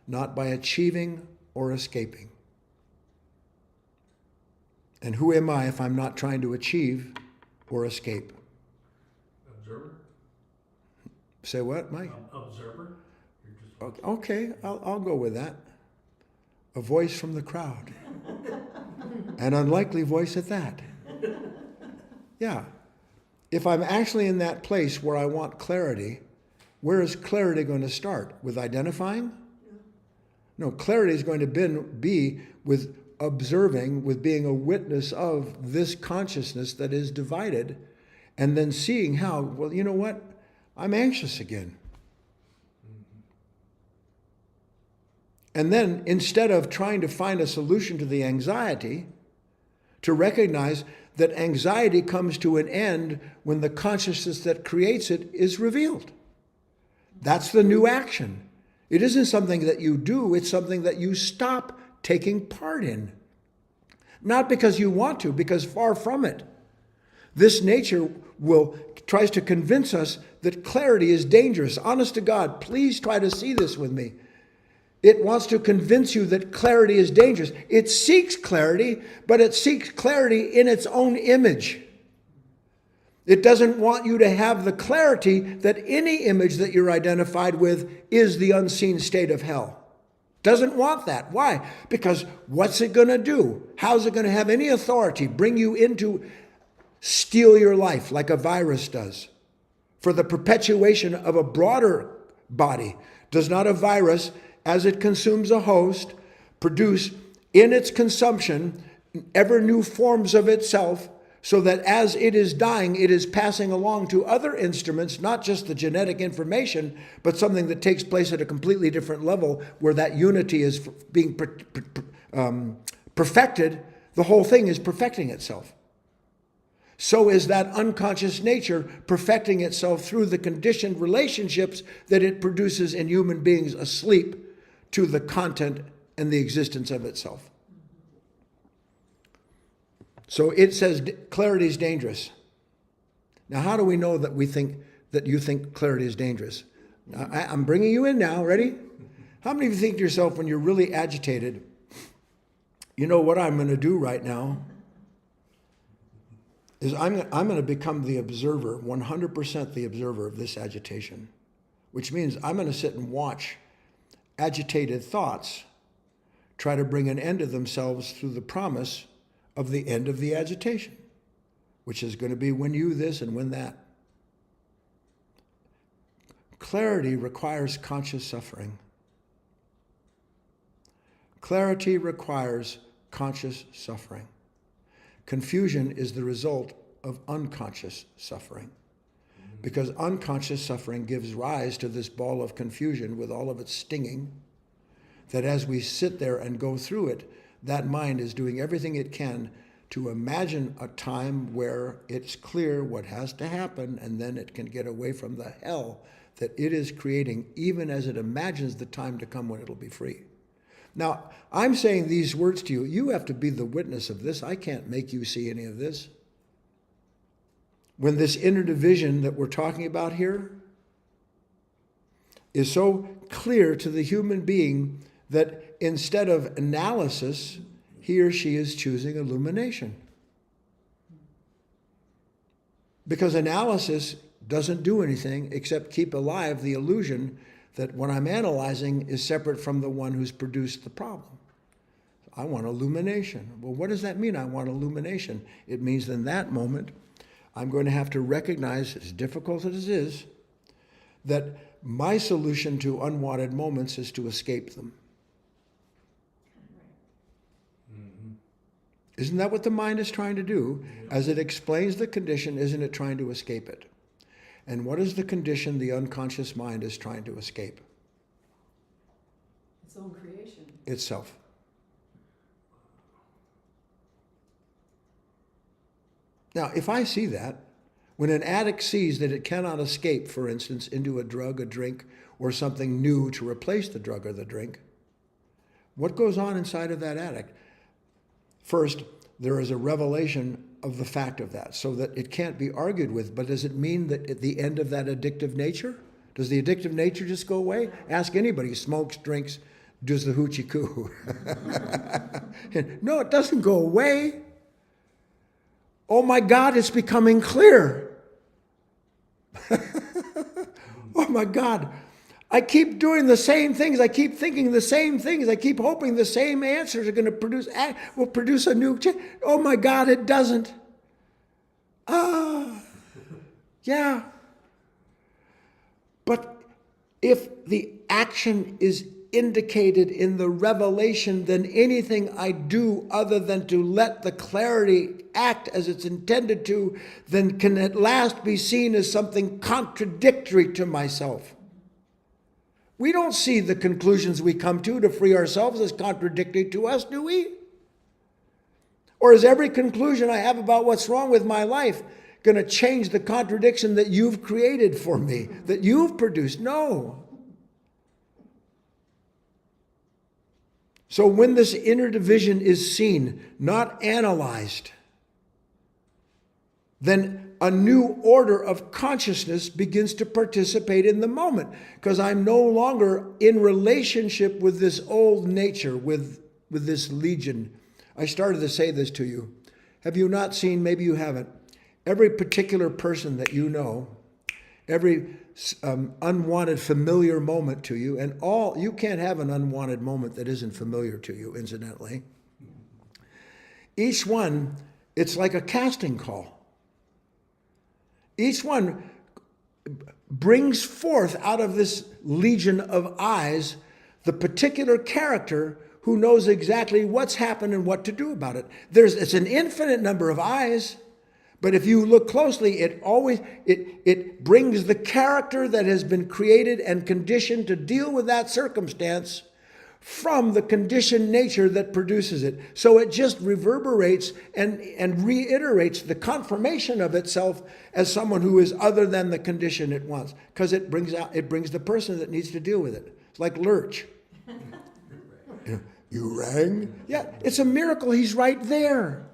Not by achieving or escaping. And who am I if I'm not trying to achieve or escape? Observer? Say what, Mike? Observer? You're just... Okay, I'll go with that. A voice from the crowd. An unlikely voice at that. Yeah. If I'm actually in that place where I want clarity, where is clarity going to start? With identifying? No, clarity is going to be with observing, with being a witness of this consciousness that is divided, and then seeing how, well, you know what? I'm anxious again. And then instead of trying to find a solution to the anxiety, to recognize that anxiety comes to an end when the consciousness that creates it is revealed. That's the new action. It isn't something that you do, it's something that you stop taking part in. Not because you want to, because far from it. This nature tries to convince us that clarity is dangerous. Honest to God, please try to see this with me. It wants to convince you that clarity is dangerous. It seeks clarity, but it seeks clarity in its own image. It doesn't want you to have the clarity that any image that you're identified with is the unseen state of hell. Doesn't want that. Why? Because what's it going to do? How's it going to have any authority? Bring you into, steal your life like a virus does. For the perpetuation of a broader body, does not a virus, as it consumes a host, produce in its consumption ever new forms of itself, so that as it is dying, it is passing along to other instruments, not just the genetic information, but something that takes place at a completely different level where that unity is being perfected. The whole thing is perfecting itself. So is that unconscious nature perfecting itself through the conditioned relationships that it produces in human beings asleep to the content and the existence of itself. So it says clarity is dangerous. Now, how do we know that you think clarity is dangerous? I'm bringing you in now. Ready? How many of you think to yourself when you're really agitated, you know what I'm going to do right now is I'm going to become the observer, 100% the observer of this agitation, which means I'm going to sit and watch agitated thoughts try to bring an end to themselves through the promise of the end of the agitation, which is going to be when you this and when that. Clarity requires conscious suffering. Clarity requires conscious suffering. Confusion is the result of unconscious suffering, because unconscious suffering gives rise to this ball of confusion with all of its stinging, that as we sit there and go through it, that mind is doing everything it can to imagine a time where it's clear what has to happen, and then it can get away from the hell that it is creating, even as it imagines the time to come when it'll be free. Now, I'm saying these words to you. You have to be the witness of this. I can't make you see any of this. When this inner division that we're talking about here is so clear to the human being that instead of analysis, he or she is choosing illumination. Because analysis doesn't do anything except keep alive the illusion that what I'm analyzing is separate from the one who's produced the problem. I want illumination. Well, what does that mean, I want illumination? It means in that moment, I'm going to have to recognize, as difficult as it is, that my solution to unwanted moments is to escape them. Isn't that what the mind is trying to do? As it explains the condition, isn't it trying to escape it? And what is the condition the unconscious mind is trying to escape? Its own creation. Itself. Now, if I see that, when an addict sees that it cannot escape, for instance, into a drug, a drink, or something new to replace the drug or the drink, what goes on inside of that addict? First, there is a revelation of the fact of that, so that it can't be argued with. But does it mean that at the end of that addictive nature? Does the addictive nature just go away? Ask anybody who smokes, drinks, does the hoochie coo. No, it doesn't go away. Oh my God, it's becoming clear. Oh my God. I keep doing the same things. I keep thinking the same things. I keep hoping the same answers are going to produce a new change. Oh my God, it doesn't. Yeah. But if the action is indicated in the revelation, then anything I do other than to let the clarity act as it's intended to, then can at last be seen as something contradictory to myself. We don't see the conclusions we come to free ourselves as contradictory to us, do we? Or is every conclusion I have about what's wrong with my life going to change the contradiction that you've created for me, that you've produced? No. So when this inner division is seen, not analyzed, then a new order of consciousness begins to participate in the moment, because I'm no longer in relationship with this old nature, with this legion. I started to say this to you. Have you not seen, maybe you haven't, every particular person that you know, every unwanted familiar moment to you, and you can't have an unwanted moment that isn't familiar to you, incidentally. Each one, it's like a casting call. Each one brings forth out of this legion of eyes the particular character who knows exactly what's happened and what to do about it. It's an infinite number of eyes, but if you look closely, it brings the character that has been created and conditioned to deal with that circumstance from the conditioned nature that produces it. So it just reverberates and reiterates the confirmation of itself as someone who is other than the condition it wants, because it brings the person that needs to deal with it. It's like Lurch. You rang? Yeah, it's a miracle he's right there.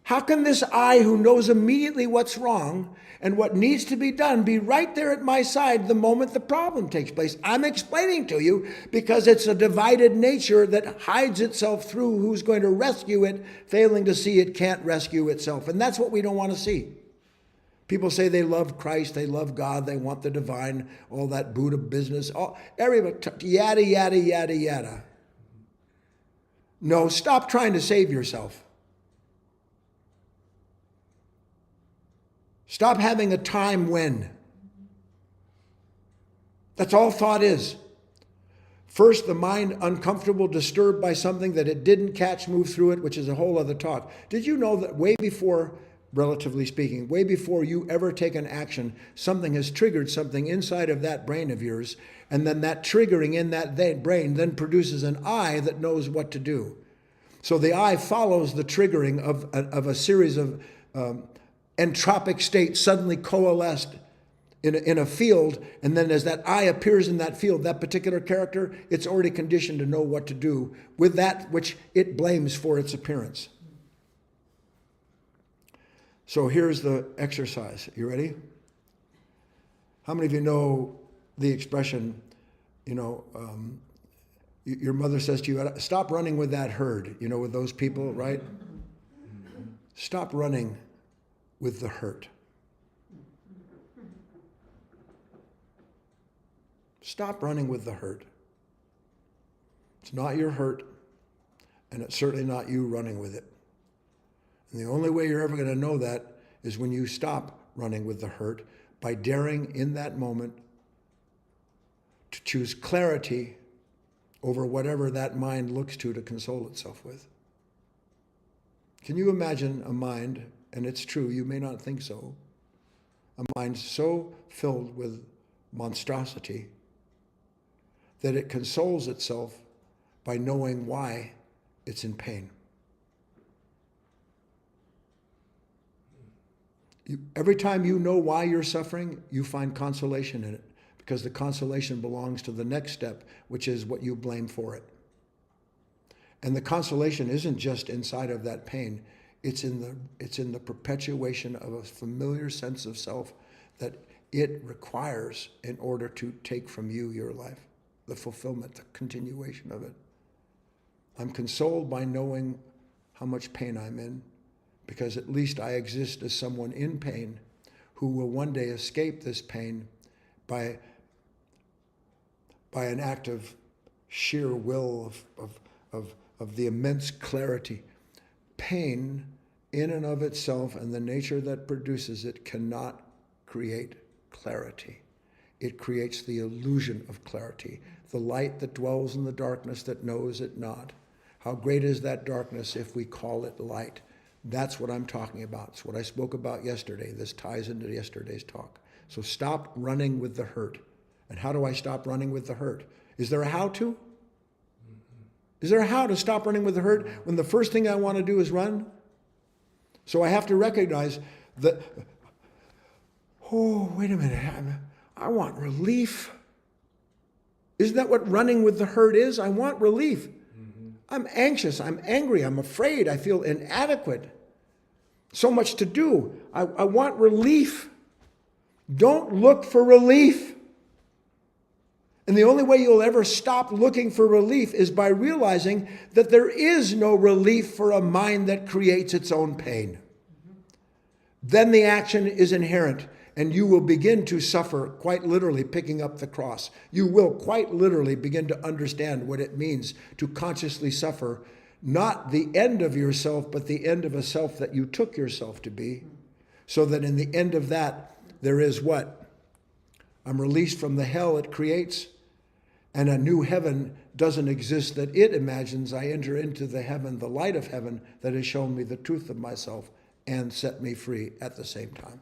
How can this I, who knows immediately what's wrong and what needs to be done, be right there at my side the moment the problem takes place? I'm explaining to you because it's a divided nature that hides itself through who's going to rescue it, failing to see it can't rescue itself. And that's what we don't want to see. People say they love Christ, they love God, they want the divine, all that Buddha business, everybody, yada, yada, yada, yada. No, stop trying to save yourself. Stop having a time when. That's all thought is. First, the mind uncomfortable, disturbed by something that it didn't catch, move through it, which is a whole other talk. Did you know that way before, relatively speaking, way before you ever take an action, something has triggered something inside of that brain of yours, and then that triggering in that brain then produces an I that knows what to do. So the I follows the triggering of a series of entropic states suddenly coalesced in a field, and then as that I appears in that field, that particular character, it's already conditioned to know what to do with that which it blames for its appearance. So here's the exercise. You ready? How many of you know the expression, your mother says to you, stop running with that herd, with those people, right? Stop running with the hurt. Stop running with the hurt. It's not your hurt, and it's certainly not you running with it. And the only way you're ever going to know that is when you stop running with the hurt by daring in that moment to choose clarity over whatever that mind looks to console itself with. Can you imagine a mind, and it's true, you may not think so, a mind so filled with monstrosity that it consoles itself by knowing why it's in pain. Every time you know why you're suffering, you find consolation in it, because the consolation belongs to the next step, which is what you blame for it. And the consolation isn't just inside of that pain, it's in the perpetuation of a familiar sense of self that it requires in order to take from you your life, the fulfillment, the continuation of it. I'm consoled by knowing how much pain I'm in, because at least I exist as someone in pain who will one day escape this pain by an act of sheer will, of the immense clarity. Pain in and of itself and the nature that produces it cannot create clarity. It creates the illusion of clarity, the light that dwells in the darkness that knows it not. How great is that darkness if we call it light? That's what I'm talking about. It's what I spoke about yesterday. This ties into yesterday's talk. So stop running with the hurt. And how do I stop running with the hurt? Is there a how to? Is there a how to stop running with the hurt when the first thing I want to do is run? So I have to recognize that, oh, wait a minute, I want relief. Isn't that what running with the hurt is? I want relief. I'm anxious, I'm angry, I'm afraid, I feel inadequate. So much to do. I want relief. Don't look for relief. And the only way you'll ever stop looking for relief is by realizing that there is no relief for a mind that creates its own pain. Then the action is inherent, and you will begin to suffer, quite literally picking up the cross. You will quite literally begin to understand what it means to consciously suffer, not the end of yourself, but the end of a self that you took yourself to be, so that in the end of that, there is what? I'm released from the hell it creates, and a new heaven doesn't exist that it imagines. I enter into the heaven, the light of heaven that has shown me the truth of myself and set me free at the same time.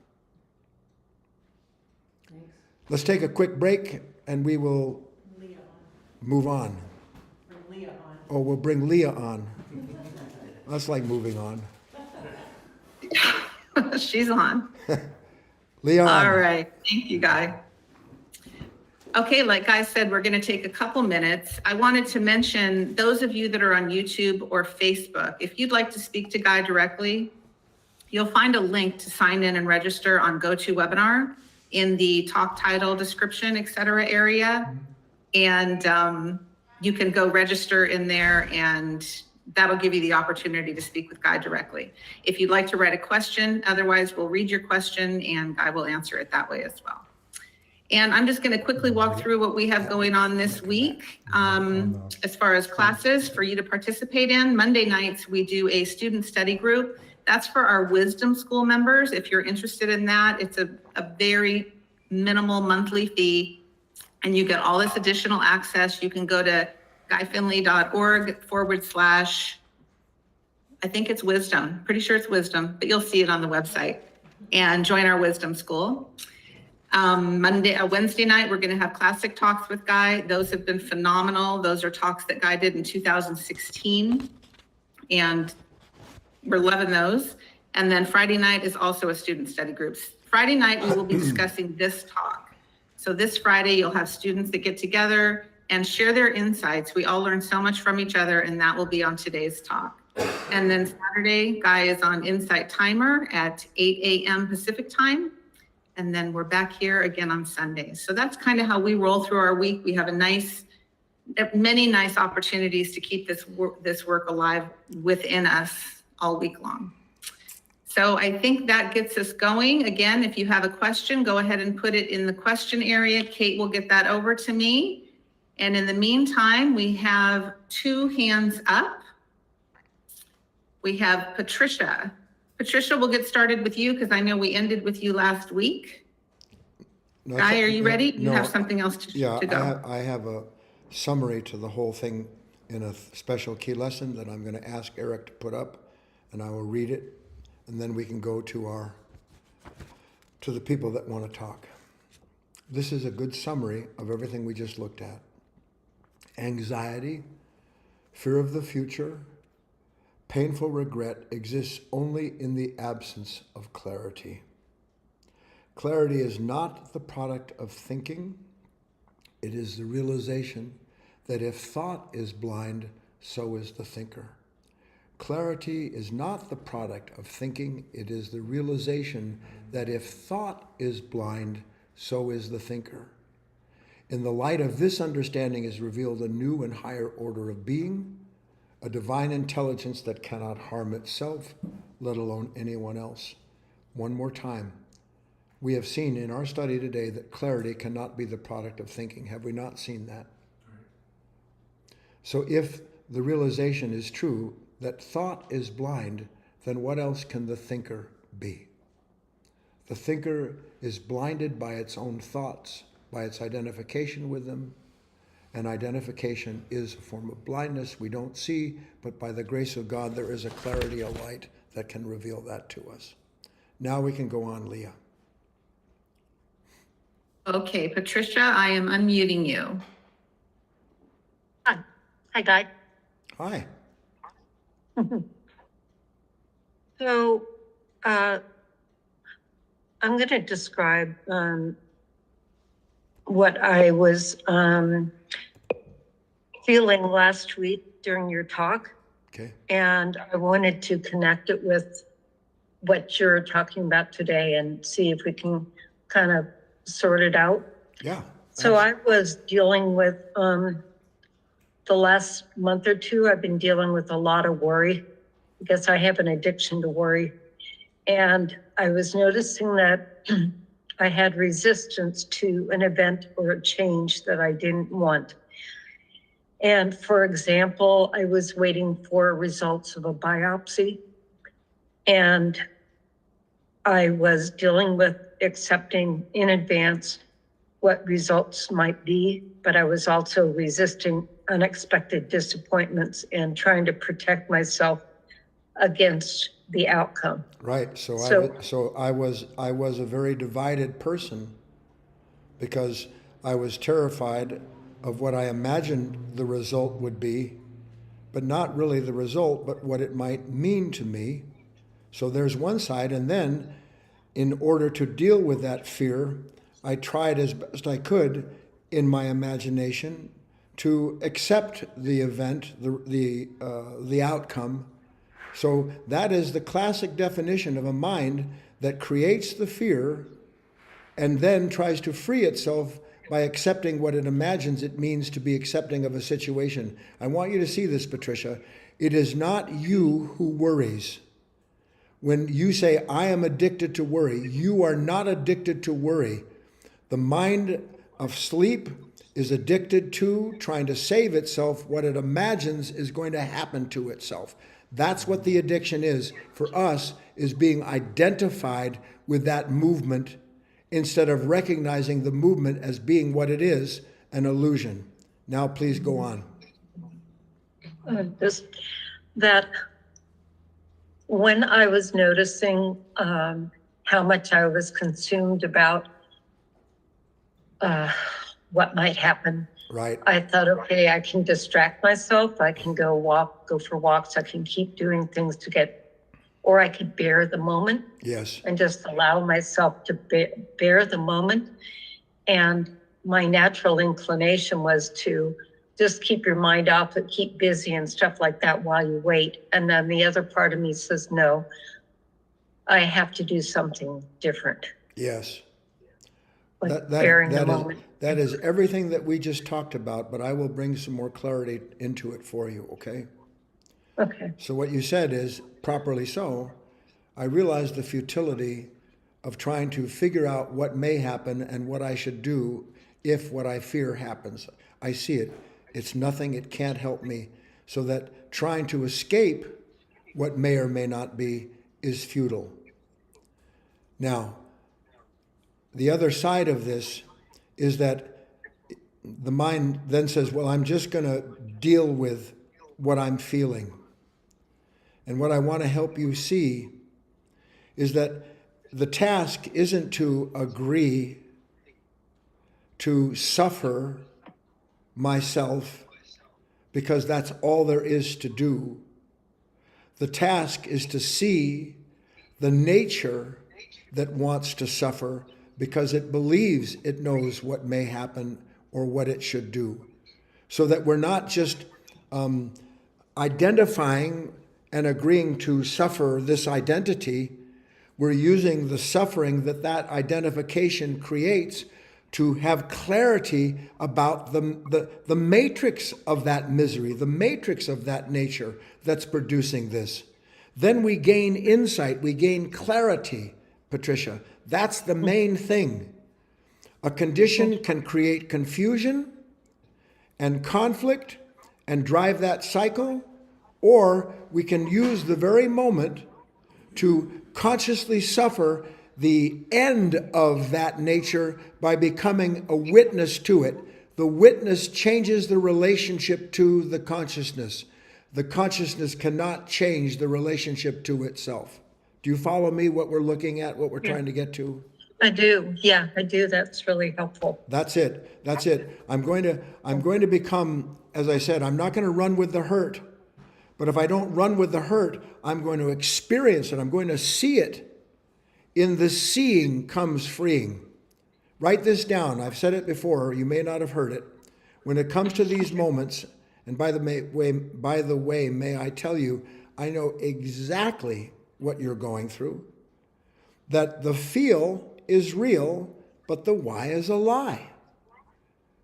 Thanks. Let's take a quick break and we will Leah on. move on. Bring Leah on. Oh, we'll bring Leah on. That's like moving on. She's on. Leah on. All right. Thank you, Guy. Okay, like I said, we're going to take a couple minutes. I wanted to mention those of you that are on YouTube or Facebook, if you'd like to speak to Guy directly, you'll find a link to sign in and register on GoToWebinar in the talk title, description, etc. area. And you can go register in there, and that'll give you the opportunity to speak with Guy directly. If you'd like to write a question, otherwise we'll read your question and Guy will answer it that way as well. And I'm just going to quickly walk through what we have going on this week as far as classes for you to participate in. Monday nights, we do a student study group. That's for our Wisdom School members. If you're interested in that, it's a very minimal monthly fee, and you get all this additional access. You can go to guyfinley.org / I think it's Wisdom. Pretty sure it's Wisdom, but you'll see it on the website, and join our Wisdom School. Wednesday night, we're going to have classic talks with Guy. Those have been phenomenal. Those are talks that Guy did in 2016. And we're loving those. And then Friday night is also a student study group. Friday night, we will be discussing this talk. So this Friday, you'll have students that get together and share their insights. We all learn so much from each other, and that will be on today's talk. And then Saturday, Guy is on Insight Timer at 8 a.m. Pacific time. And then we're back here again on Sundays. So that's kind of how we roll through our week. We have many nice opportunities to keep this work alive within us all week long. So I think that gets us going. Again, if you have a question, go ahead and put it in the question area. Kate will get that over to me. And in the meantime, we have 2 hands up. We have Patricia. Patricia, we'll get started with you because I know we ended with you last week. No, Guy, are you ready? You no, have something else to go. I have a summary to the whole thing in a special key lesson that I'm going to ask Eric to put up, and I will read it, and then we can go to the people that want to talk. This is a good summary of everything we just looked at. Anxiety, fear of the future, painful regret exists only in the absence of clarity. Clarity is not the product of thinking. It is the realization that if thought is blind, so is the thinker. Clarity is not the product of thinking. It is the realization that if thought is blind, so is the thinker. In the light of this understanding is revealed a new and higher order of being, a divine intelligence that cannot harm itself, let alone anyone else. One more time. We have seen in our study today that clarity cannot be the product of thinking. Have we not seen that? So if the realization is true that thought is blind, then what else can the thinker be? The thinker is blinded by its own thoughts, by its identification with them, and identification is a form of blindness we don't see, but by the grace of God, there is a clarity, a light that can reveal that to us. Now we can go on, Leah. Okay, Patricia, I am unmuting you. Hi. Hi, Guy. Hi. So I'm going to describe what I was feeling last week during your talk. Okay. And I wanted to connect it with what you're talking about today and see if we can kind of sort it out. Yeah. So I was dealing with, the last month or two, I've been dealing with a lot of worry. I guess I have an addiction to worry. And I was noticing that I had resistance to an event or a change that I didn't want. And for example, I was waiting for results of a biopsy, and I was dealing with accepting in advance what results might be, but I was also resisting unexpected disappointments and trying to protect myself against the outcome. Right. So I was a very divided person because I was terrified of what I imagined the result would be, but not really the result, but what it might mean to me. So there's one side, and then in order to deal with that fear, I tried as best I could in my imagination to accept the event, the outcome. So that is the classic definition of a mind that creates the fear and then tries to free itself by accepting what it imagines it means to be accepting of a situation. I want you to see this, Patricia. It is not you who worries. When you say, I am addicted to worry, you are not addicted to worry. The mind of sleep is addicted to trying to save itself what it imagines is going to happen to itself. That's what the addiction is for us, is being identified with that movement instead of recognizing the movement as being what it is, an illusion. Now, please go on. That when I was noticing how much I was consumed about what might happen Right. I thought, okay, I can distract myself. I can go for walks. I can keep doing things or I could bear the moment Yes. and just allow myself to bear the moment. And my natural inclination was to just keep your mind off it, keep busy and stuff like that while you wait. And then the other part of me says, no, I have to do something different. Yes. Like bearing the moment. That is everything that we just talked about, but I will bring some more clarity into it for you, okay? Okay. So what you said is, properly so, I realize the futility of trying to figure out what may happen and what I should do if what I fear happens. I see it. It's nothing. It can't help me. So that trying to escape what may or may not be is futile. Now, the other side of this is that the mind then says, well, I'm just going to deal with what I'm feeling. And what I want to help you see is that the task isn't to agree to suffer myself because that's all there is to do. The task is to see the nature that wants to suffer because it believes it knows what may happen or what it should do. So that we're not just identifying and agreeing to suffer this identity, we're using the suffering that that identification creates to have clarity about the matrix of that misery, the matrix of that nature that's producing this. Then we gain insight, we gain clarity, Patricia. That's the main thing. A condition can create confusion and conflict and drive that cycle, or we can use the very moment to consciously suffer the end of that nature by becoming a witness to it. The witness changes the relationship to the consciousness. The consciousness cannot change the relationship to itself. Do you follow me, what we're looking at, what we're trying to get to? I do. Yeah, I do. That's really helpful. That's it. That's it. I'm going to become, as I said, I'm not going to run with the hurt. But if I don't run with the hurt, I'm going to experience it. I'm going to see it. In the seeing comes freeing. Write this down. I've said it before. You may not have heard it. When it comes to these moments, and by the way, may I tell you, I know exactly what you're going through. That the feel is real, but the why is a lie.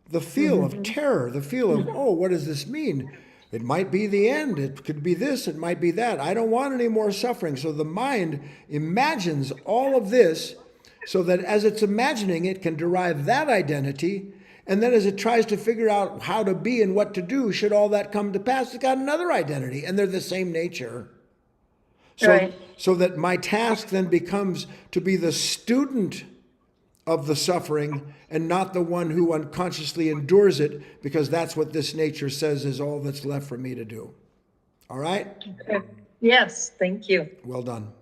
The feel of terror, the feel of, oh, what does this mean? It might be the end. It could be this. It might be that. I don't want any more suffering. So the mind imagines all of this so that as it's imagining, it can derive that identity. And then as it tries to figure out how to be and what to do, should all that come to pass, it's got another identity. And they're the same nature. So that my task then becomes to be the student of the suffering and not the one who unconsciously endures it, because that's what this nature says is all that's left for me to do. All right? Okay. Yes, thank you. Well done.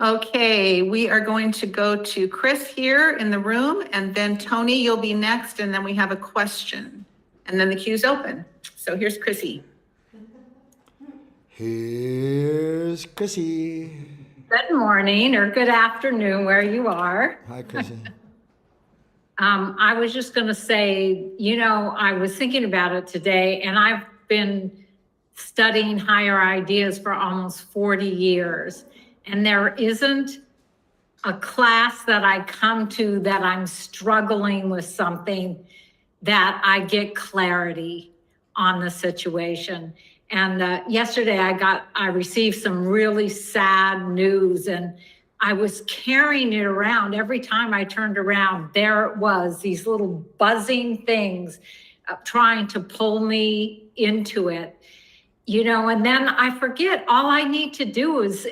Okay, we are going to go to Chris here in the room, and then Tony, you'll be next, and then we have a question. And then the queue's open. So here's Chrissy. Here's Chrissy. Good morning or good afternoon where you are. Hi, Chrissy. I was just going to say, I was thinking about it today, and I've been studying higher ideas for almost 40 years. And there isn't a class that I come to that I'm struggling with something that I get clarity on the situation. And yesterday I received some really sad news, and I was carrying it around. Every time I turned around, there it was, these little buzzing things trying to pull me into it. And then I forget, all I need to do is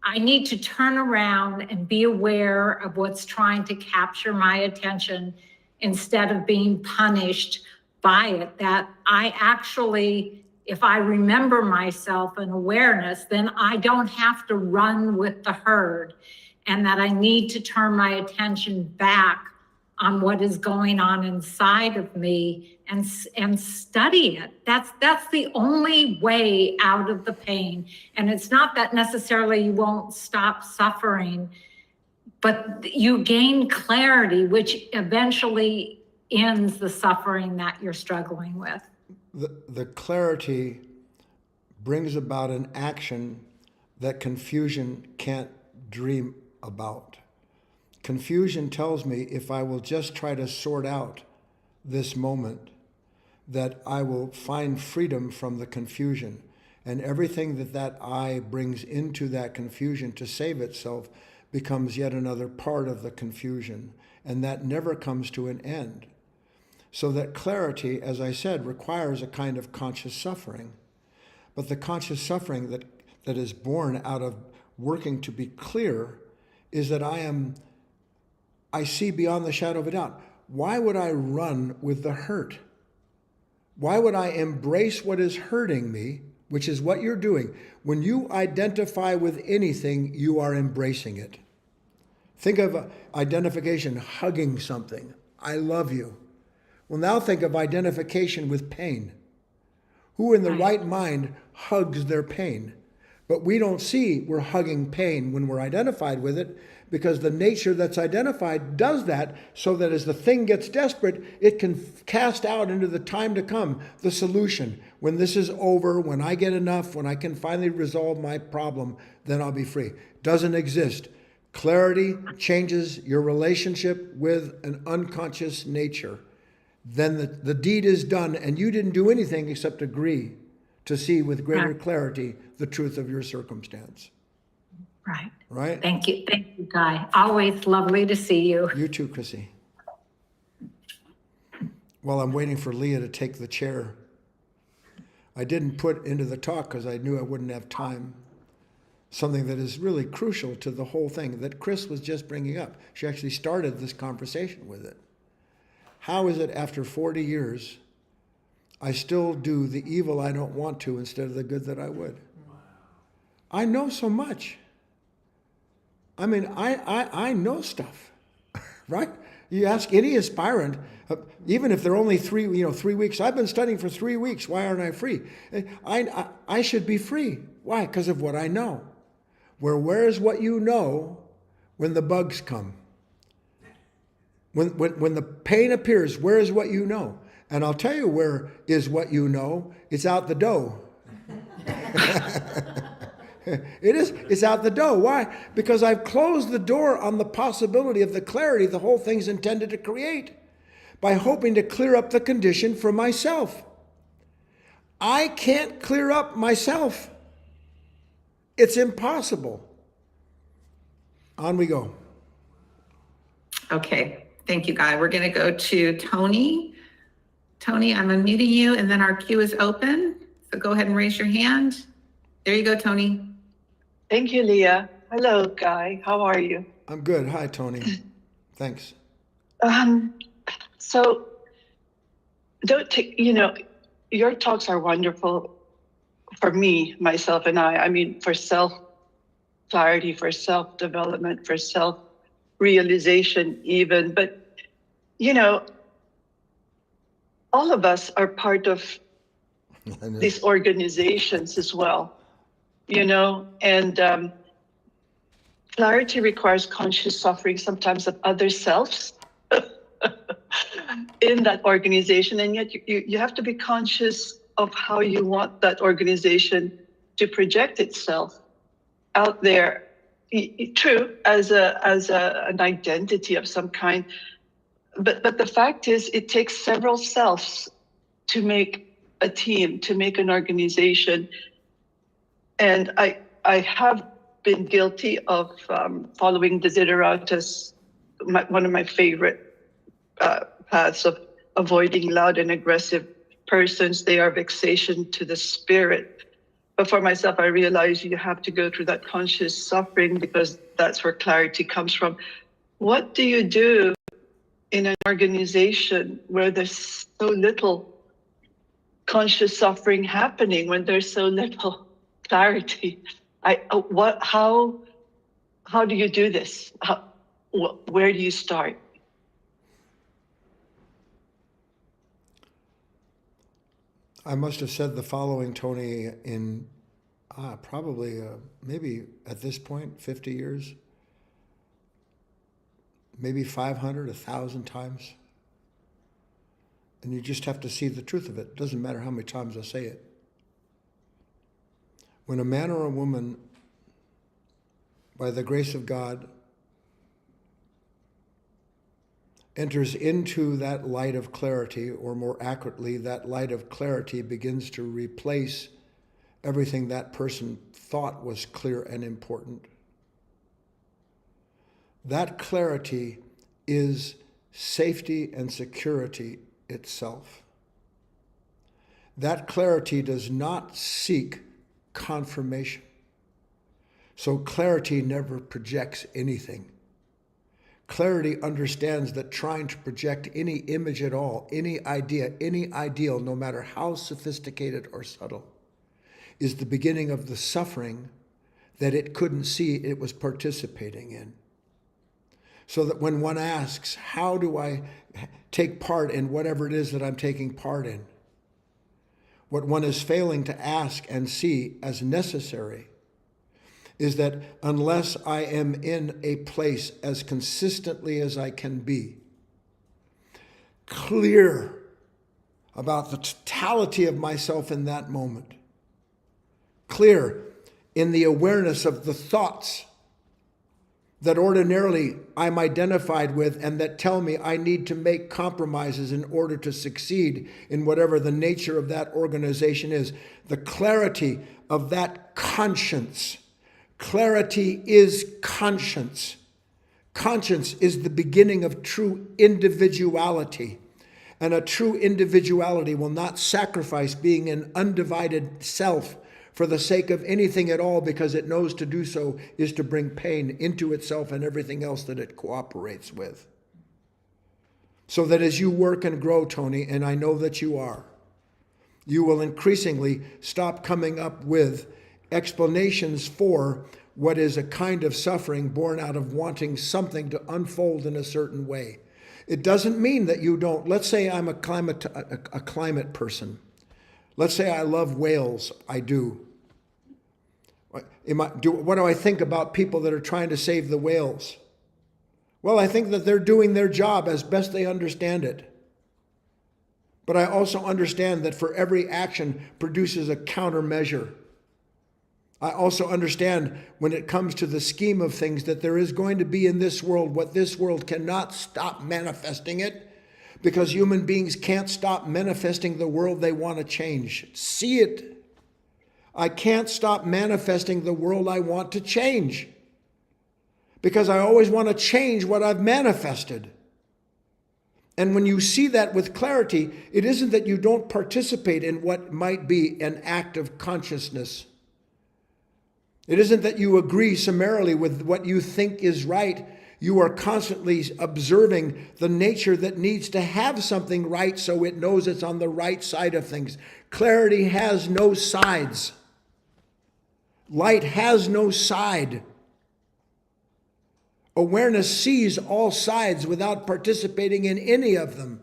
I need to turn around and be aware of what's trying to capture my attention instead of being punished by it. That I actually, if I remember myself and awareness, then I don't have to run with the herd, and that I need to turn my attention back on what is going on inside of me and study it. That's the only way out of the pain. And it's not that necessarily you won't stop suffering, but you gain clarity, which eventually ends the suffering that you're struggling with. The clarity brings about an action that confusion can't dream about. Confusion tells me if I will just try to sort out this moment, that I will find freedom from the confusion. And everything that I brings into that confusion to save itself becomes yet another part of the confusion. And that never comes to an end. So that clarity, as I said, requires a kind of conscious suffering. But the conscious suffering that is born out of working to be clear is that I see beyond the shadow of a doubt. Why would I run with the hurt? Why would I embrace what is hurting me, which is what you're doing? When you identify with anything, you are embracing it. Think of identification, hugging something. I love you. Well, now think of identification with pain. Who in the right mind hugs their pain? But we don't see we're hugging pain when we're identified with it, because the nature that's identified does that so that as the thing gets desperate, it can cast out into the time to come, the solution. When this is over, when I get enough, when I can finally resolve my problem, then I'll be free. Doesn't exist. Clarity changes your relationship with an unconscious nature. Then the deed is done, and you didn't do anything except agree to see with greater clarity the truth of your circumstance. Right. Right? Thank you, Guy. Always lovely to see you. You too, Chrissy. While I'm waiting for Leah to take the chair, I didn't put into the talk because I knew I wouldn't have time something that is really crucial to the whole thing that Chris was just bringing up. She actually started this conversation with it. How is it after 40 years, I still do the evil I don't want to instead of the good that I would? I know so much. I mean, I know stuff, right? You ask any aspirant, even if they're only 3 weeks. I've been studying for 3 weeks. Why aren't I free? I should be free. Why? Because of what I know. Where's what you know when the bugs come? When the pain appears, where is what you know? And I'll tell you where is what you know. It's out the door. It's out the door. Why? Because I've closed the door on the possibility of the clarity the whole thing's intended to create by hoping to clear up the condition for myself. I can't clear up myself. It's impossible. On we go. Okay, thank you, Guy. We're going to go to Tony. Tony, I'm unmuting you, and then our queue is open. So go ahead and raise your hand. There you go, Tony. Thank you, Leah. Hello, Guy. How are you? I'm good. Hi, Tony. Thanks. So don't take, your talks are wonderful for me, myself, and I mean, for self-clarity, for self-development, for self-realization even. But, all of us are part of these organizations as well, and clarity requires conscious suffering sometimes of other selves in that organization. And yet you have to be conscious of how you want that organization to project itself out there. True, as an identity of some kind. But the fact is, it takes several selves to make a team, to make an organization. And I have been guilty of following Desideratus, one of my favorite paths of avoiding loud and aggressive persons. They are vexation to the spirit. But for myself, I realize you have to go through that conscious suffering because that's where clarity comes from. What do you do in an organization where there's so little conscious suffering happening, when there's so little clarity? How do you do this? Where do you start? I must have said the following, Tony, in probably maybe at this point, 50 years, maybe 500, 1,000 times. And you just have to see the truth of it. It doesn't matter how many times I say it. When a man or a woman, by the grace of God, enters into that light of clarity, or more accurately, that light of clarity begins to replace everything that person thought was clear and important. That clarity is safety and security itself. That clarity does not seek confirmation. So clarity never projects anything. Clarity understands that trying to project any image at all, any idea, any ideal, no matter how sophisticated or subtle, is the beginning of the suffering that it couldn't see it was participating in. So that when one asks, how do I take part in whatever it is that I'm taking part in? What one is failing to ask and see as necessary is that unless I am in a place as consistently as I can be, clear about the totality of myself in that moment, clear in the awareness of the thoughts that ordinarily I'm identified with and that tell me I need to make compromises in order to succeed in whatever the nature of that organization is. The clarity of that conscience. Clarity is conscience. Conscience is the beginning of true individuality. And a true individuality will not sacrifice being an undivided self for the sake of anything at all, because it knows to do so is to bring pain into itself and everything else that it cooperates with. So that as you work and grow, Tony, and I know that you are, you will increasingly stop coming up with explanations for what is a kind of suffering born out of wanting something to unfold in a certain way. It doesn't mean that you don't. Let's say I'm a climate person. Let's say I love whales. I do. What do I think about people that are trying to save the whales? Well, I think that they're doing their job as best they understand it. But I also understand that for every action produces a countermeasure. I also understand when it comes to the scheme of things that there is going to be in this world what this world cannot stop manifesting it, because human beings can't stop manifesting the world they want to change. See it. I can't stop manifesting the world I want to change, because I always want to change what I've manifested. And when you see that with clarity, it isn't that you don't participate in what might be an act of consciousness. It isn't that you agree summarily with what you think is right. You are constantly observing the nature that needs to have something right so it knows it's on the right side of things. Clarity has no sides. Light has no side. Awareness sees all sides without participating in any of them.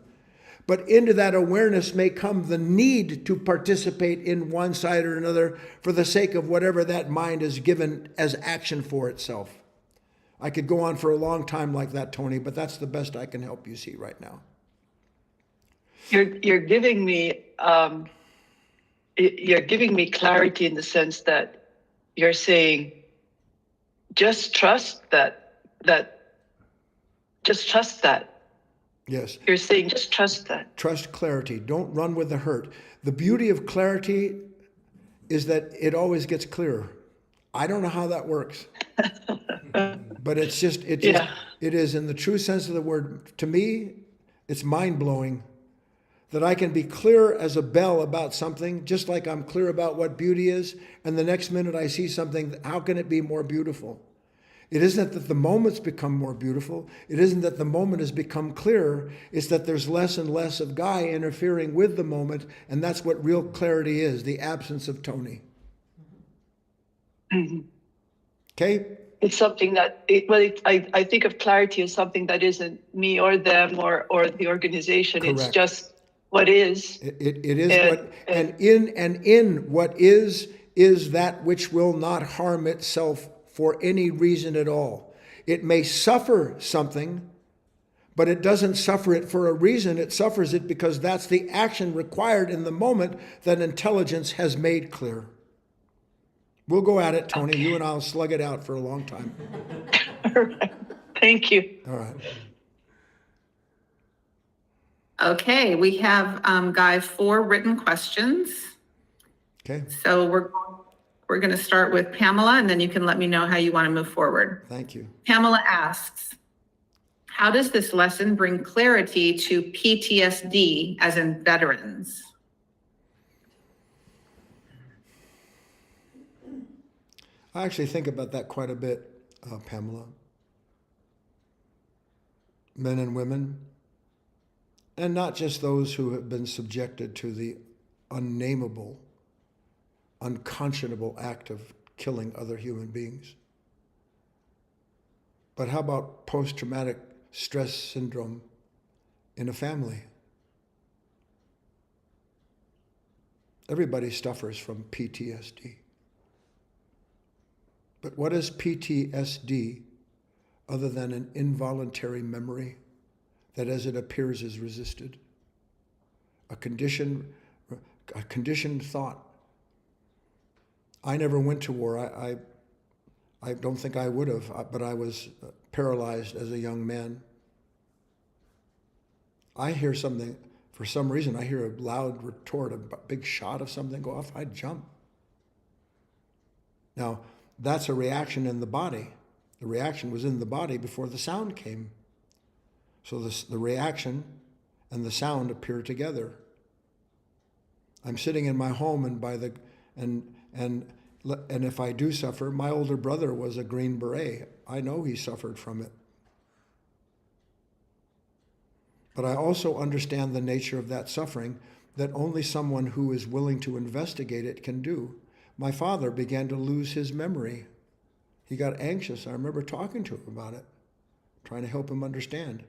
But into that awareness may come the need to participate in one side or another for the sake of whatever that mind is given as action for itself. I could go on for a long time like that, Tony, but that's the best I can help you see right now. You're giving me clarity in the sense that you're saying, just trust just trust that. Yes. You're saying just trust that. Trust clarity. Don't run with the hurt. The beauty of clarity is that it always gets clearer. I don't know how that works. But it is in the true sense of the word. To me, it's mind-blowing that I can be clear as a bell about something, just like I'm clear about what beauty is, and the next minute I see something, how can it be more beautiful? It isn't that the moment's become more beautiful. It isn't that the moment has become clearer. It's that there's less and less of Guy interfering with the moment, and that's what real clarity is, the absence of Tony. Mm-hmm. Okay? It's something that, I think of clarity as something that isn't me or them or the organization. Correct. It's just what is. It is And- what, and in what is that which will not harm itself for any reason at all. It may suffer something, but it doesn't suffer it for a reason. It suffers it because that's the action required in the moment that intelligence has made clear. We'll go at it, Tony. You and I'll slug it out for a long time. All right. Thank you. All right. Okay, we have, Guy, 4 written questions. Okay. So we're going to start with Pamela, and then you can let me know how you want to move forward. Thank you. Pamela asks, how does this lesson bring clarity to PTSD, as in veterans? I actually think about that quite a bit, Pamela. Men and women, and not just those who have been subjected to the unnameable, unconscionable act of killing other human beings. But how about post-traumatic stress syndrome in a family? Everybody suffers from PTSD. But what is PTSD other than an involuntary memory that as it appears is resisted? A conditioned thought. I never went to war. I don't think I would have, but I was paralyzed as a young man. I hear something, for some reason, I hear a loud retort, a big shot of something go off, I'd jump. Now, that's a reaction in the body. The reaction was in the body before the sound came. So the reaction and the sound appear together. I'm sitting in my home, and if I do suffer, my older brother was a Green Beret. I know he suffered from it. But I also understand the nature of that suffering that only someone who is willing to investigate it can do. My father began to lose his memory. He got anxious. I remember talking to him about it, trying to help him understand.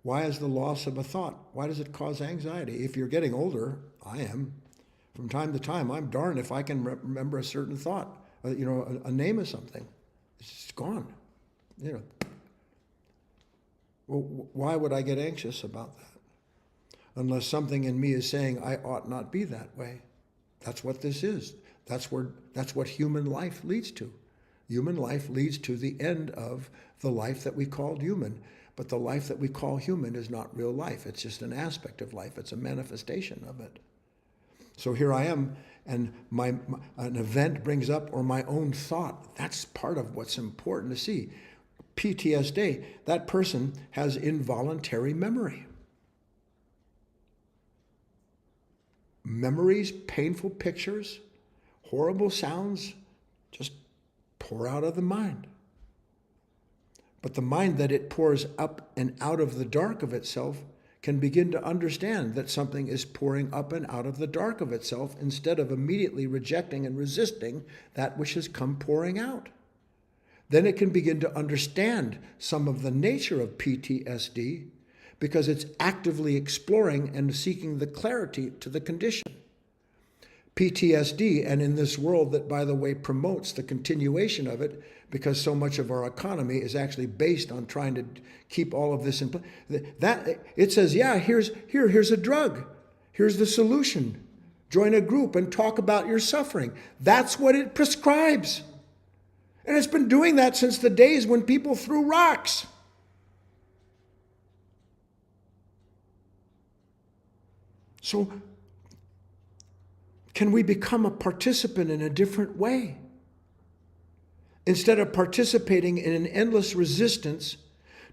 Why is the loss of a thought? Why does it cause anxiety? If you're getting older, I am. From time to time, I'm darned if I can remember a certain thought, a name of something. It's gone. Well, why would I get anxious about that? Unless something in me is saying I ought not be that way. That's what this is. That's what human life leads to. Human life leads to the end of the life that we called human. But the life that we call human is not real life. It's just an aspect of life. It's a manifestation of it. So here I am, and an event brings up, or my own thought. That's part of what's important to see. PTSD, that person has involuntary memory. Memories, painful pictures, horrible sounds, just pour out of the mind. But the mind that it pours up and out of the dark of itself can begin to understand that something is pouring up and out of the dark of itself instead of immediately rejecting and resisting that which has come pouring out. Then it can begin to understand some of the nature of PTSD because it's actively exploring and seeking the clarity to the condition. PTSD, and in this world that, by the way, promotes the continuation of it, because so much of our economy is actually based on trying to keep all of this in place. That it says, yeah, here's a drug. Here's the solution. Join a group and talk about your suffering. That's what it prescribes. And it's been doing that since the days when people threw rocks. So, can we become a participant in a different way? Instead of participating in an endless resistance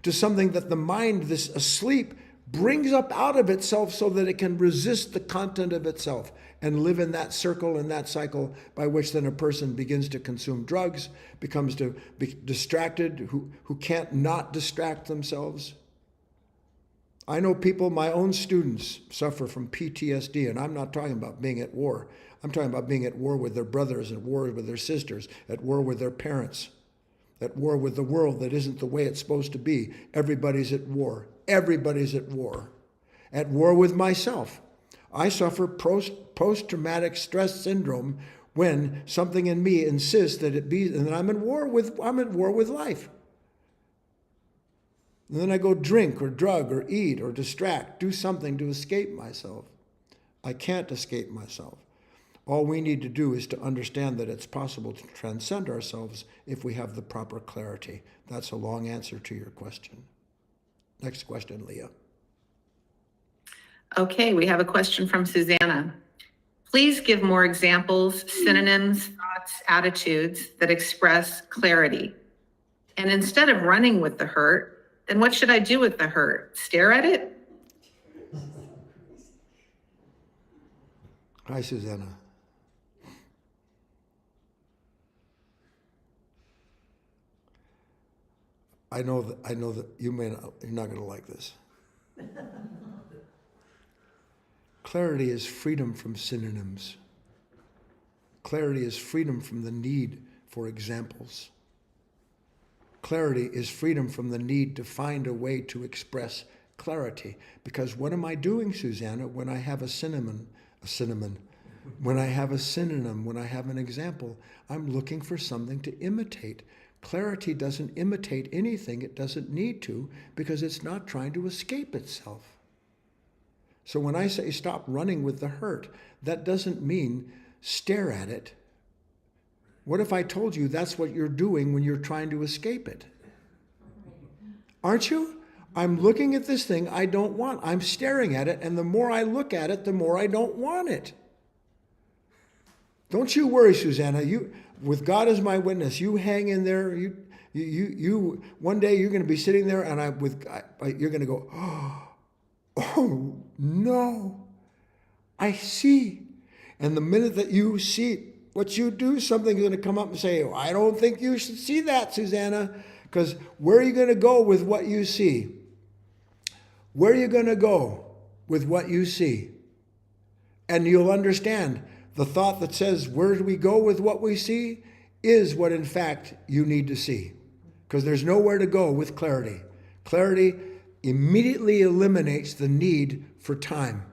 to something that the mind, this asleep, brings up out of itself so that it can resist the content of itself and live in that circle and that cycle by which then a person begins to consume drugs, becomes to be distracted, who can't not distract themselves. I know people, my own students, suffer from PTSD, and I'm not talking about being at war. I'm talking about being at war with their brothers, at war with their sisters, at war with their parents, at war with the world that isn't the way it's supposed to be. Everybody's at war. Everybody's at war. at war with myself. I suffer post-traumatic stress syndrome when something in me insists that it be, and I'm at war with life. And then I go drink or drug or eat or distract, do something to escape myself. I can't escape myself. All we need to do is to understand that it's possible to transcend ourselves if we have the proper clarity. That's a long answer to your question. Next question, Leah. Okay, we have a question from Susanna. Please give more examples, synonyms, thoughts, attitudes that express clarity. And instead of running with the hurt, then what should I do with the hurt? Stare at it? Hi, Susanna. I know that you're not going to like this. Clarity is freedom from synonyms. Clarity is freedom from the need for examples. Clarity is freedom from the need to find a way to express clarity. Because what am I doing, Susanna, when I have a synonym, when I have a synonym, when I have an example? I'm looking for something to imitate. Clarity doesn't imitate anything it doesn't need to, because it's not trying to escape itself. So when I say stop running with the hurt, that doesn't mean stare at it. What if I told you that's what you're doing when you're trying to escape it? Aren't you? I'm looking at this thing I don't want. I'm staring at it, and the more I look at it, the more I don't want it. Don't you worry, Susanna. With God as my witness, you hang in there. You one day you're going to be sitting there, and you're going to go, oh no, I see. And the minute that you see what you do, something's going to come up and say, oh, I don't think you should see that, Susanna, because where are you going to go with what you see? Where are you going to go with what you see? And you'll understand the thought that says, where do we go with what we see, is what in fact you need to see. Because there's nowhere to go with clarity. Clarity immediately eliminates the need for time,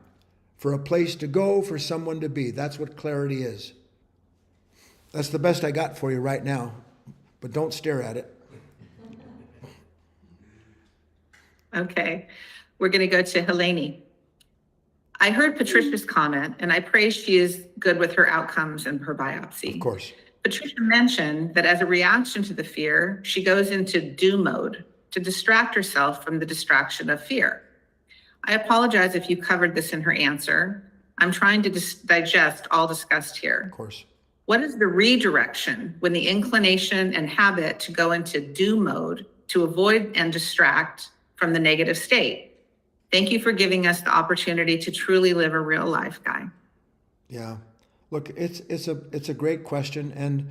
for a place to go, for someone to be. That's what clarity is. That's the best I got for you right now, but don't stare at it. Okay, we're going to go to Helene. I heard Patricia's comment, and I pray she is good with her outcomes and her biopsy. Of course. Patricia mentioned that as a reaction to the fear, she goes into do mode to distract herself from the distraction of fear. I apologize if you covered this in her answer. I'm trying to digest all discussed here. Of course. What is the redirection when the inclination and habit to go into do mode to avoid and distract from the negative state? Thank you for giving us the opportunity to truly live a real life, Guy. Yeah. Look, it's a great question, and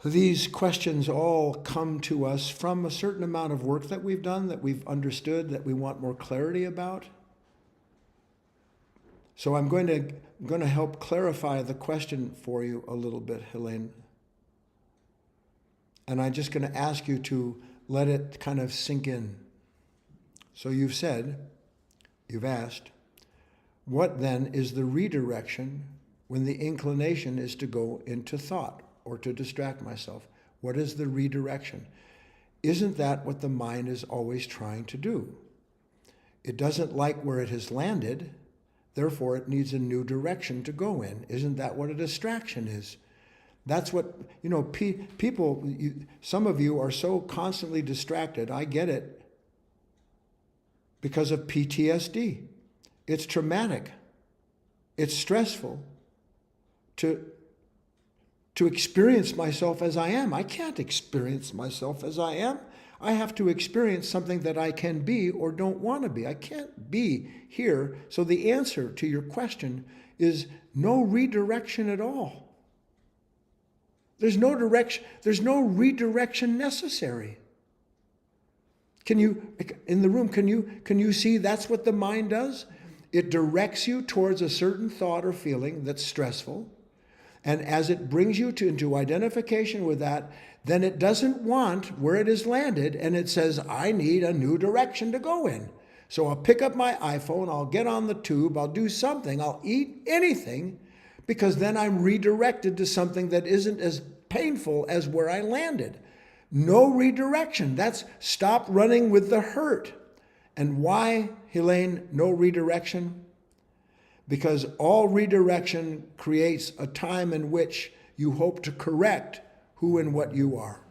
these questions all come to us from a certain amount of work that we've done, that we've understood, that we want more clarity about. So I'm going to help clarify the question for you a little bit, Helene. And I'm just going to ask you to let it kind of sink in. So you've asked, what then is the redirection when the inclination is to go into thought or to distract myself? What is the redirection? Isn't that what the mind is always trying to do? It doesn't like where it has landed, therefore it needs a new direction to go in. Isn't that what a distraction is? That's what, people, some of you are so constantly distracted, I get it, because of PTSD. It's traumatic. It's stressful to experience myself as I am. I can't experience myself as I am. I have to experience something that I can be or don't want to be. I can't be here. So the answer to your question is no redirection at all. There's no direction. There's no redirection necessary. Can you, in the room, can you see that's what the mind does? It directs you towards a certain thought or feeling that's stressful. And as it brings you into identification with that, then it doesn't want where it has landed, and it says, I need a new direction to go in. So I'll pick up my iPhone, I'll get on the tube, I'll do something, I'll eat anything, because then I'm redirected to something that isn't as painful as where I landed. No redirection. That's stop running with the hurt. And why, Helene, no redirection? Because all redirection creates a time in which you hope to correct who and what you are.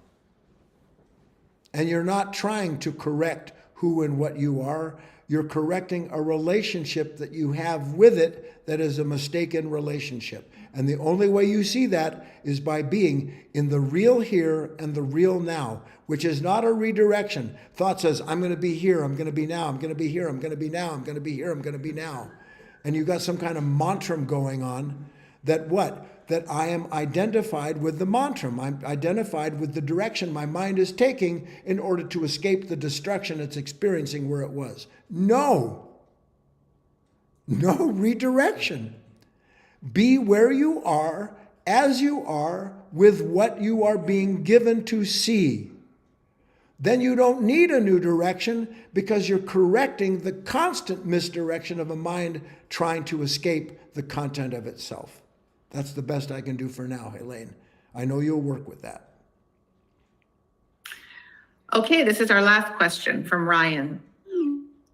And you're not trying to correct who and what you are. You're correcting a relationship that you have with it that is a mistaken relationship. And the only way you see that is by being in the real here and the real now, which is not a redirection. Thought says, I'm going to be here, I'm going to be now, I'm going to be here, I'm going to be now, I'm going to be here, I'm going to be now. And you've got some kind of mantra going on that what? That I am identified with the mantra. I'm identified with the direction my mind is taking in order to escape the destruction it's experiencing where it was. No redirection. Be where you are, as you are, with what you are being given to see. Then you don't need a new direction because you're correcting the constant misdirection of a mind trying to escape the content of itself. That's the best I can do for now, Helene. I know you'll work with that. Okay, this is our last question from Ryan.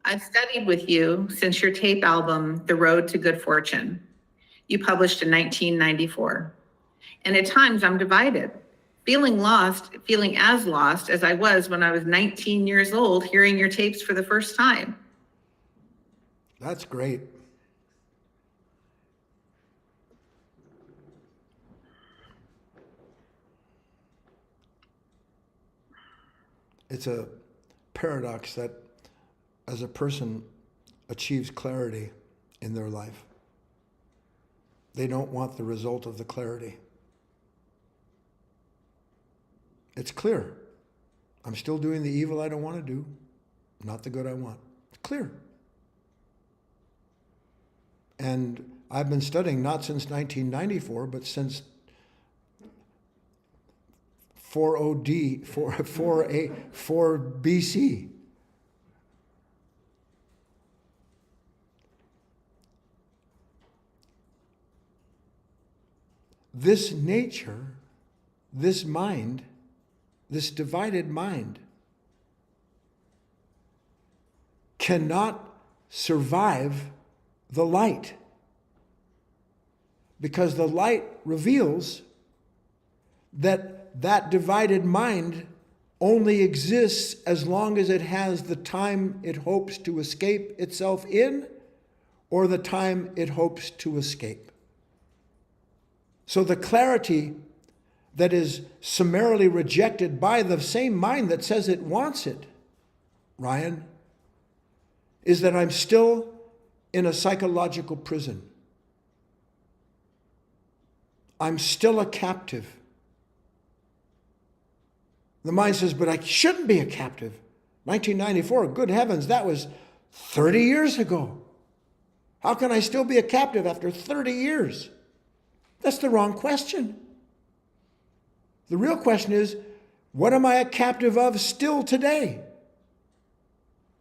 I've studied with you since your tape album, The Road to Good Fortune. You published in 1994. And at times I'm divided, feeling as lost as I was when I was 19 years old, hearing your tapes for the first time. That's great. It's a paradox that as a person achieves clarity in their life, they don't want the result of the clarity. It's clear. I'm still doing the evil I don't want to do, not the good I want. It's clear. And I've been studying not since 1994, but since 4 BC. This nature, this mind, this divided mind cannot survive the light, because the light reveals that divided mind only exists as long as it has the time it hopes to escape itself in, or the time it hopes to escape. So the clarity that is summarily rejected by the same mind that says it wants it, Ryan, is that I'm still in a psychological prison. I'm still a captive. The mind says, but I shouldn't be a captive. 1994, good heavens, that was 30 years ago. How can I still be a captive after 30 years? That's the wrong question. The real question is, what am I a captive of still today?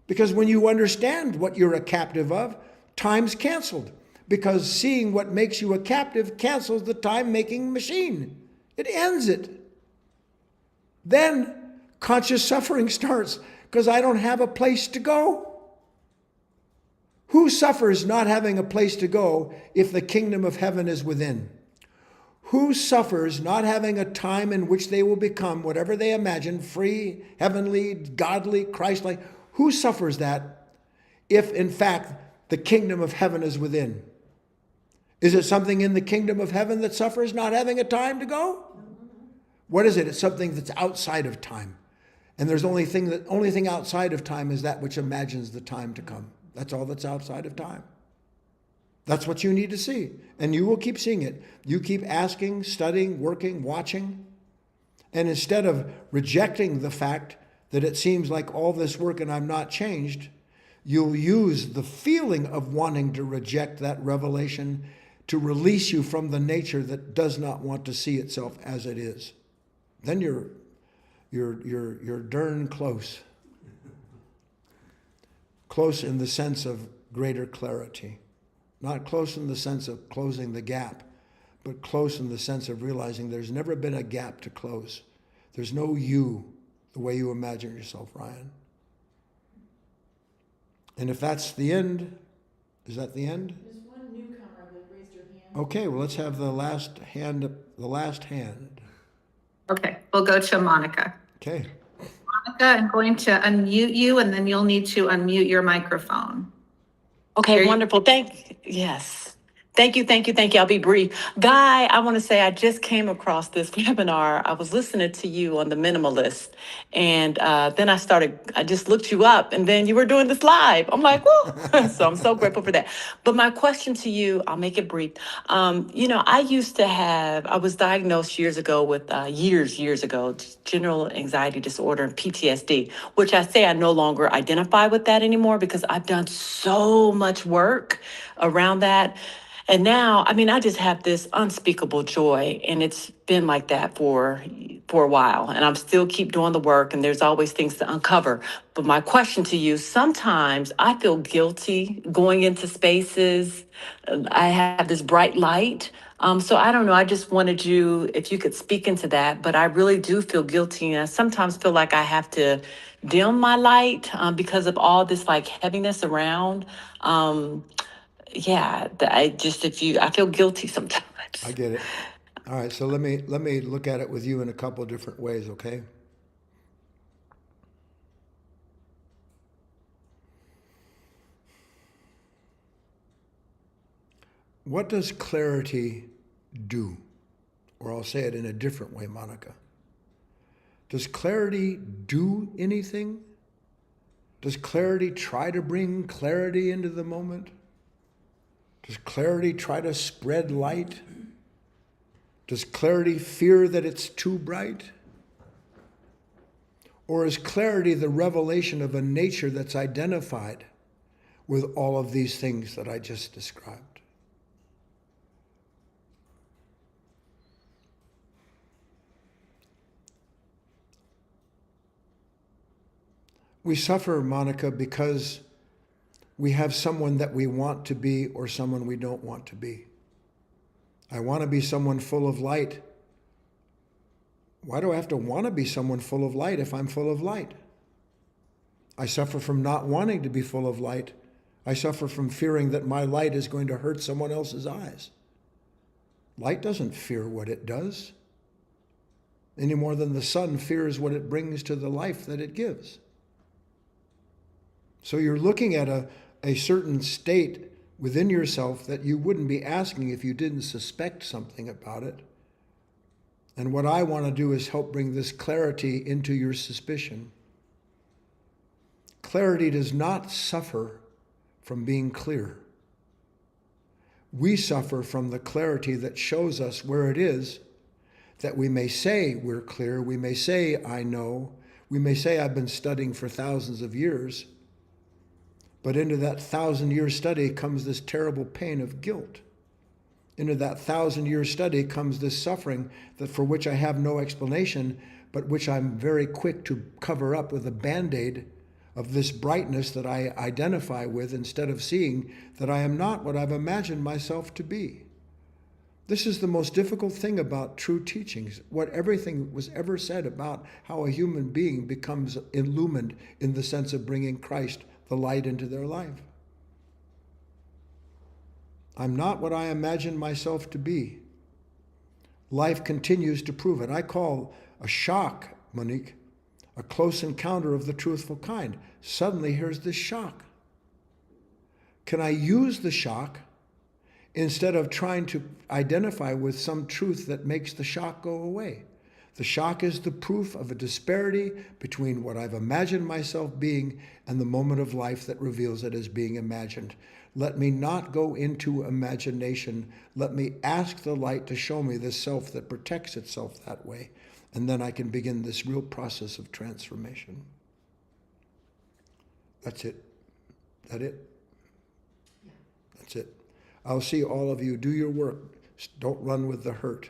Because when you understand what you're a captive of, time's canceled. Because seeing what makes you a captive cancels the time-making machine. It ends it. Then conscious suffering starts because I don't have a place to go. Who suffers not having a place to go if the kingdom of heaven is within? Who suffers not having a time in which they will become whatever they imagine, free, heavenly, godly, Christ-like? Who suffers that if, in fact, the kingdom of heaven is within? Is it something in the kingdom of heaven that suffers not having a time to go? What is it? It's something that's outside of time. And there's only thing outside of time is that which imagines the time to come. That's all that's outside of time. That's what you need to see. And you will keep seeing it. You keep asking, studying, working, watching. And instead of rejecting the fact that it seems like all this work and I'm not changed, you'll use the feeling of wanting to reject that revelation to release you from the nature that does not want to see itself as it is. Then you're darn close. close in the sense of greater clarity. Not close in the sense of closing the gap, but close in the sense of realizing there's never been a gap to close. There's no you the way you imagine yourself, Ryan. And if that's the end, is that the end? There's one newcomer that raised her hand. Okay, well, let's have the last hand. Okay, we'll go to Monica. Okay. Monica, I'm going to unmute you, and then you'll need to unmute your microphone. Okay, Here you- wonderful. Yes. Thank you. I'll be brief. Guy, I want to say I just came across this webinar. I was listening to you on the minimalist, and then I just looked you up, and then you were doing this live. I'm like, whoa. So I'm so grateful for that. But my question to you, I'll make it brief. I was diagnosed years ago with years ago, general anxiety disorder and PTSD, which I say I no longer identify with that anymore because I've done so much work around that. And now, I just have this unspeakable joy, and it's been like that for a while. And I'm still keep doing the work, and there's always things to uncover. But my question to you, sometimes I feel guilty going into spaces. I have this bright light. So I don't know. I just wanted you, if you could speak into that. But I really do feel guilty, and I sometimes feel like I have to dim my light because of all this like heaviness around. I feel guilty sometimes. I get it. All right, so let me look at it with you in a couple of different ways, okay? What does clarity do? Or I'll say it in a different way, Monica. Does clarity do anything? Does clarity try to bring clarity into the moment? Does clarity try to spread light? Does clarity fear that it's too bright? Or is clarity the revelation of a nature that's identified with all of these things that I just described? We suffer, Monica, because we have someone that we want to be or someone we don't want to be. I want to be someone full of light. Why do I have to want to be someone full of light if I'm full of light? I suffer from not wanting to be full of light. I suffer from fearing that my light is going to hurt someone else's eyes. Light doesn't fear what it does, any more than the sun fears what it brings to the life that it gives. So you're looking at a certain state within yourself that you wouldn't be asking if you didn't suspect something about it. And what I want to do is help bring this clarity into your suspicion. Clarity does not suffer from being clear. We suffer from the clarity that shows us where it is, that we may say we're clear, we may say I know, we may say I've been studying for thousands of years, but into that 1,000-year study comes this terrible pain of guilt. Into that 1,000-year study comes this suffering that for which I have no explanation, but which I'm very quick to cover up with a Band-Aid of this brightness that I identify with instead of seeing that I am not what I've imagined myself to be. This is the most difficult thing about true teachings. What everything was ever said about how a human being becomes illumined in the sense of bringing Christ, the light, into their life. I'm not what I imagine myself to be. Life continues to prove it. I call a shock, Monique, a close encounter of the truthful kind. Suddenly here's this shock. Can I use the shock instead of trying to identify with some truth that makes the shock go away? The shock is the proof of a disparity between what I've imagined myself being and the moment of life that reveals it as being imagined. Let me not go into imagination. Let me ask the light to show me the self that protects itself that way. And then I can begin this real process of transformation. That's it. Is that it? That's it. I'll see all of you. Do your work. Don't run with the hurt.